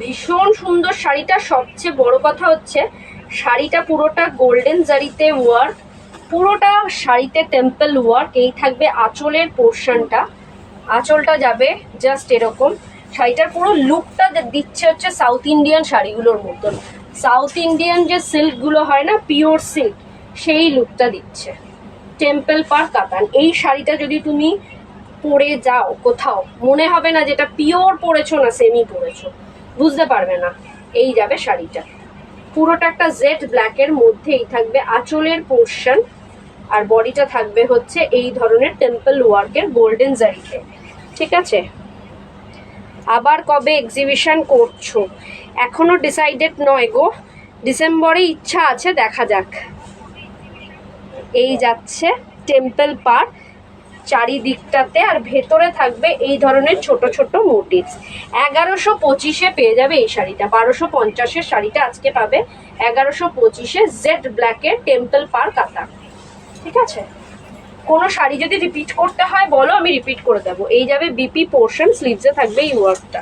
ভীষণ সুন্দর শাড়িটা। সবচেয়ে বড় কথা হচ্ছে শাড়িটা পুরোটা গোল্ডেন জারিতে ওয়ার্ক, পুরোটা শাড়িতে টেম্পল ওয়ার্ক। এই থাকবে আঁচলের পোর্শনটা, আঁচলটা যাবে জাস্ট এরকম। শাড়িটার পুরো লুকটা দিচ্ছে হচ্ছে সাউথ ইন্ডিয়ান শাড়িগুলোর মতন, সাউথ ইন্ডিয়ান যে সিল্কগুলো হয় না, পিওর সিল্ক, সেই লুকটা দিচ্ছে। টেম্পল পার কাতান, এই শাড়িটা যদি তুমি পরে যাও কোথাও, মনে হবে না যেটা পিওর পরেছো না সেমি পরেছো, বুঝতে পারবে না। এই যাবে শাড়িটা, পুরোটা একটা জেড ব্ল্যাকের মধ্যেই থাকবে আঁচলের পোর্শন, আর বডিটা থাকবে হচ্ছে এই ধরনের টেম্পল ওয়ার্কের গোল্ডেন জারিতে, ঠিক আছে। আবার কবে এক্সিবিশন করছো? এখনো ডিসাইডেড নয় গো, ডিসেম্বরে ইচ্ছা আছে, দেখা যাক। এই যাচ্ছে টেম্পল পার চারিদিকটাতে, আর ভেতরে থাকবে এই ধরনের ছোট ছোট মোটিভস। 1125-এ পেয়ে যাবে এই শাড়িটা, 1250-এর শাড়িটা আজকে পাবে 1125-এ জেড ব্ল্যাকের টেম্পল পার কাতান, ঠিক আছে। কোনো শাড়ি যদি রিপিট করতে হয় বলো, আমি রিপিট করে দেবো। এই যাবে বিপি পোর্শন, স্লিভসে থাকবে এই ওয়ার্কটা।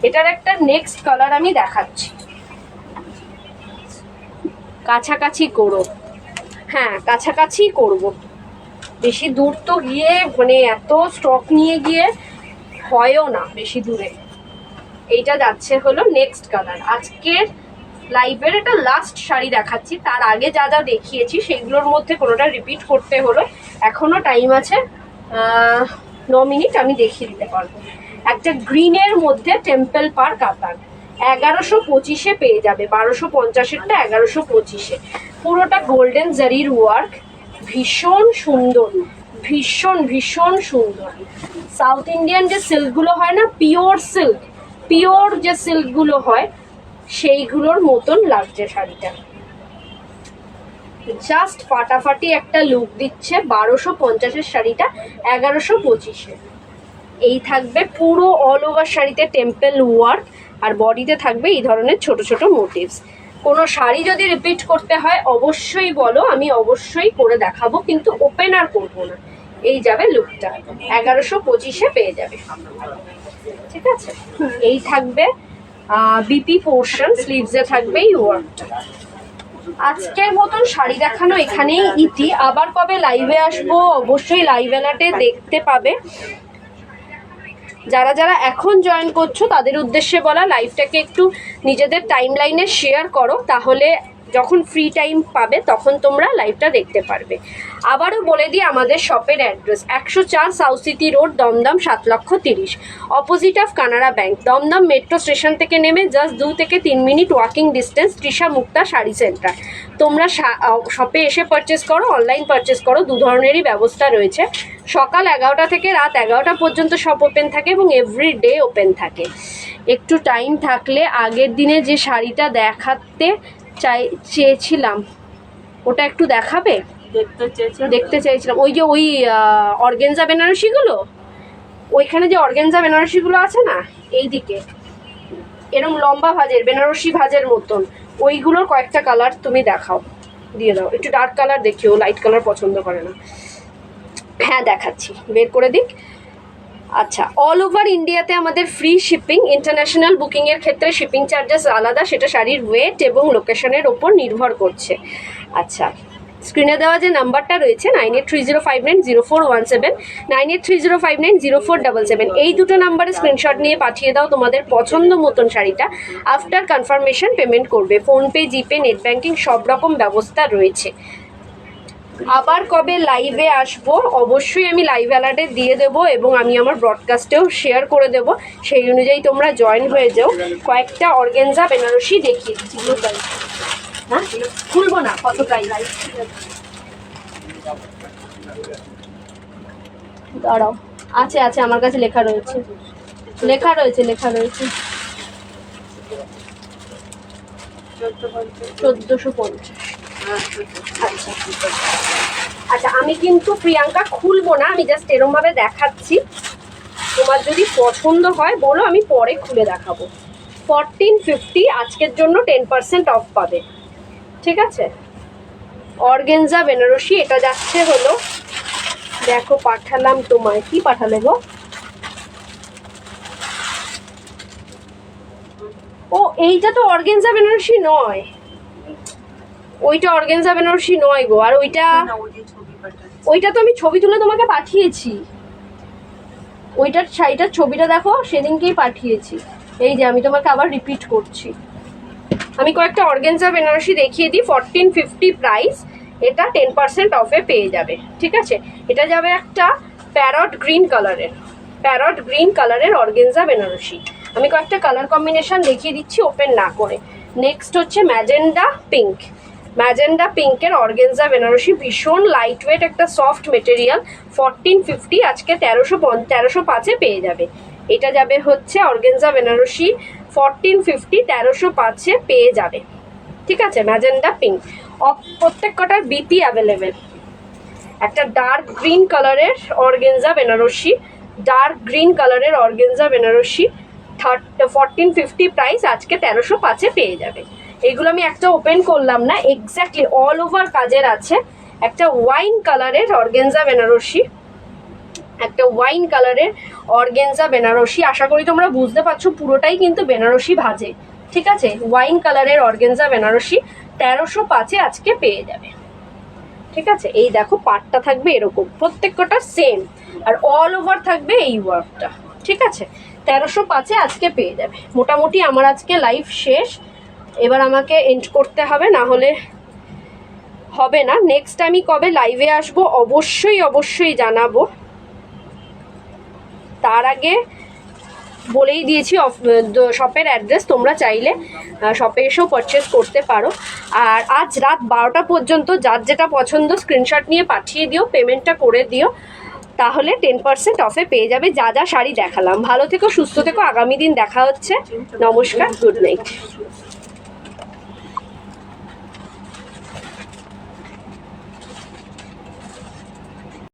এটার একটা নেক্সট কালার আমি দেখাচ্ছি, কাছাকাছি করো, হ্যাঁ কাছাকাছি করবো, বেশি দূর তো গিয়ে মানে এত স্টক নিয়ে গিয়ে হয়ও না বেশি দূরে। এইটা যাচ্ছে হলো নেক্সট কালার। আজকের লাইভের এটা লাস্ট শাড়ি দেখাচ্ছি, তার আগে যা যা দেখিয়েছি সেগুলোর মধ্যে কোনোটা রিপিট করতে হলো, এখনো টাইম আছে 9 মিনিট, আমি দেখিয়ে দিতে পারবো। একটা গ্রিনের মধ্যে টেম্পল পার কাতান 1125-এ পেয়ে যাবে, 1250-এরটা 1125-এ, পুরোটা গোল্ডেন জারির ওয়ার্ক, ভীষণ সুন্দর, ভীষণ ভীষণ সুন্দর। সাউথ ইন্ডিয়ান যে সিল্কগুলো হয় না, পিওর সিল্ক, পিওর যে সিল্কগুলো হয় সেইগুলোর মতন লাগছে শাড়িটা, জাস্ট ফাটাফাটি একটা লুক দিচ্ছে। 1250-এর শাড়িটা 1125-এ। এই থাকবে পুরো অল ওভার শাড়িতে টেম্পল ওয়ার্ক, আর বডিতে থাকবে এই ধরনের ছোট ছোট মোটিভস। কোনো শাড়ি যদি রিপিট করতে হয় অবশ্যই বলো, আমি অবশ্যই করে দেখাবো, কিন্তু ওপেন আর করবো না। এই যাবে লুকটা 1125-এ পেয়ে যাবে। ঠিক আছে, এই থাকবে বিপি পোর্শন, স্লিভসে থাকবে এই ওয়ার্কটা। আজকের মতন শাড়ি দেখানো এখানেই ইতি। আবার কবে লাইভে আসবো অবশ্যই লাইভ অ্যালার্টে দেখতে পাবে। যারা যারা এখন জয়েন করছো তাদের উদ্দেশ্যে বলা, লাইভটাকে একটু নিজেদের টাইমলাইনে শেয়ার করো, তাহলে যখন ফ্রি টাইম পাবে তখন তোমরা লাইভটা দেখতে পারবে। আবারও বলে দিই আমাদের শপের address 104 south city road, Dumdum 7,30,000, opposite of Canara bank. Dumdum metro station থেকে নেমে জাস্ট 2 থেকে 3 minute walking distance, Trisha Mukta sari centre. তোমরা শপে এসে পারচেস করো, অনলাইন পারচেস করো, দু ধরনেরই ব্যবস্থা রয়েছে। সকাল 11টা থেকে রাত 11টা পর্যন্ত শপ ওপেন থাকে এবং এভরি ডে ওপেন থাকে। একটু টাইম থাকলে আগের দিনে যে শাড়িটা দেখাতে চেয়েছিলাম ওটা একটু দেখাবে? দেখতে চাইছিলাম ওই যে ওই অর্গেনজা বেনারসিগুলো, ওইখানে যে অর্গেনজা বেনারসিগুলো আছে না এই দিকে এরকম লম্বা ভাজের বেনারসি ভাজের মতন, ওইগুলোর কয়েকটা কালার তুমি দেখাও, দিয়ে দাও। একটু ডার্ক কালার দেখিও, লাইট কালার পছন্দ করে না। হ্যাঁ দেখাচ্ছি, বের করে দিক। আচ্ছা, অল ওভার ইন্ডিয়াতে আমাদের ফ্রি শিপিং। ইন্টারন্যাশনাল বুকিংয়ের ক্ষেত্রে শিপিং চার্জেস আলাদা, সেটা শাড়ির ওয়েট এবং লোকেশনের ওপর নির্ভর করছে। আচ্ছা, স্ক্রিনে দেওয়া যে নাম্বারটা রয়েছে 9830590417, 9830590477, এই দুটো নাম্বারে স্ক্রিনশট নিয়ে পাঠিয়ে দাও তোমাদের পছন্দ মতন শাড়িটা। আফটার কনফার্মেশন পেমেন্ট করবে। ফোনপে, জিপে, নেট ব্যাঙ্কিং সব রকম ব্যবস্থা রয়েছে। আবার কবে লাইভে আসবো অবশ্যই আমি লাইভ অ্যালার্টে দিয়ে দেবো এবং আমি আমার ব্রডকাস্টেও শেয়ার করে দেবো, সেই অনুযায়ী তোমরা জয়েন হয়ে যাও। কয়েকটা অর্গেনজা বেনারসি দেখিয়ে দিচ্ছি। হ্যাঁ, খুলবো না কতটাই লাইভ, দাঁড়াও, আছে আছে আমার কাছে লেখা রয়েছে, লেখা রয়েছে 1450। আচ্ছা আচ্ছা, আমি কিন্তু প্রিয়াঙ্কা খুলবো না, আমি জাস্ট এরম ভাবে দেখাচ্ছি। তোমার যদি পছন্দ হয় বলো, আমি পরে খুলে দেখাবো। 1450 আজকের জন্য 10% অফ পাবে। ঠিক আছে, অর্গেনজা বেনারসি, এটা যাচ্ছে হলো, দেখো পাঠালাম তোমায়, কি পাঠালে গো? ও এইটা তো অর্গেনজা বেনারসি নয়, ওইটা অর্গেনজা বেনারসি নয় গো। আর ওইটা তো আমি ছবি তুলে তোমাকে পাঠিয়েছি, ওইটার শাড়িটার ছবিটা দেখো, সেদিনকেই পাঠিয়েছি। এই যে আমি তোমাকে আবার রিপিট করছি। আমি কয়েকটা অর্গেনজা বেনারসি দেখিয়ে দিই। 1450 প্রাইস, এটা 10% অফে পেয়ে যাবে। ঠিক আছে, এটা যাবে একটা প্যারট গ্রিন কালারের অর্গেনজা বেনারসি। আমি কয়েকটা কালার কম্বিনেশন দেখিয়ে দিচ্ছি ওপেন না করে। নেক্সট হচ্ছে ম্যাজেন্ডা পিঙ্কের অর্গেনজা বেনারসি, ভীষণ লাইট ওয়েট একটা সফট মেটেরিয়াল। 1450 আজকে 1305-এ পেয়ে যাবে। এটা যাবে হচ্ছে অর্গেনজা বেনারসি 1450, 1305-এ পেয়ে যাবে। ঠিক আছে, ম্যাজেন্ডা পিঙ্ক। প্রত্যেক কটার বিপি অ্যাভেলেবেল। একটা ডার্ক গ্রিন কালারের অর্গেনজা বেনারসি, 1450 প্রাইস, আজকে 1305-এ পেয়ে যাবে। এগুলো আমি একটা ওপেন করলাম না, এক্স্যাক্টলি অল ওভার কাজের আছে। একটা ওয়াইন কালারের অর্গেনজা বেনারসি, আশা করি তোমরা বুঝতে পারছো, পুরোটাই কিন্তু বেনারসি ভাজে। ঠিক আছে, ওয়াইন কালারের অর্গেনজা বেনারসি 1305-এ আজকে পেয়ে যাবে। ঠিক আছে, এই দেখো পাটটা থাকবে এরকম, প্রত্যেক কটা সেম, আর অল ওভার থাকবে এই ওয়ার্কটা। ঠিক আছে, 1305-এ আজকে পেয়ে যাবে। মোটামুটি আমার আজকে লাইভ শেষ, এবার আমাকে এন্ড করতে হবে, না হলে হবে না। নেক্সট আমি কবে লাইভে আসবো অবশ্যই জানাবো। তার আগে বলেই দিয়েছি শপের অ্যাড্রেস, তোমরা চাইলে শপে এসেও পারচেস করতে পারো। আর আজ রাত 12টা পর্যন্ত যার যেটা পছন্দ স্ক্রিনশট নিয়ে পাঠিয়ে দিও, পেমেন্টটা করে দিও, তাহলে 10% অফে পেয়ে যাবে যা যা শাড়ি দেখালাম। ভালো থেকো, সুস্থ থেকো, আগামী দিন দেখা হচ্ছে। নমস্কার, গুড নাইট।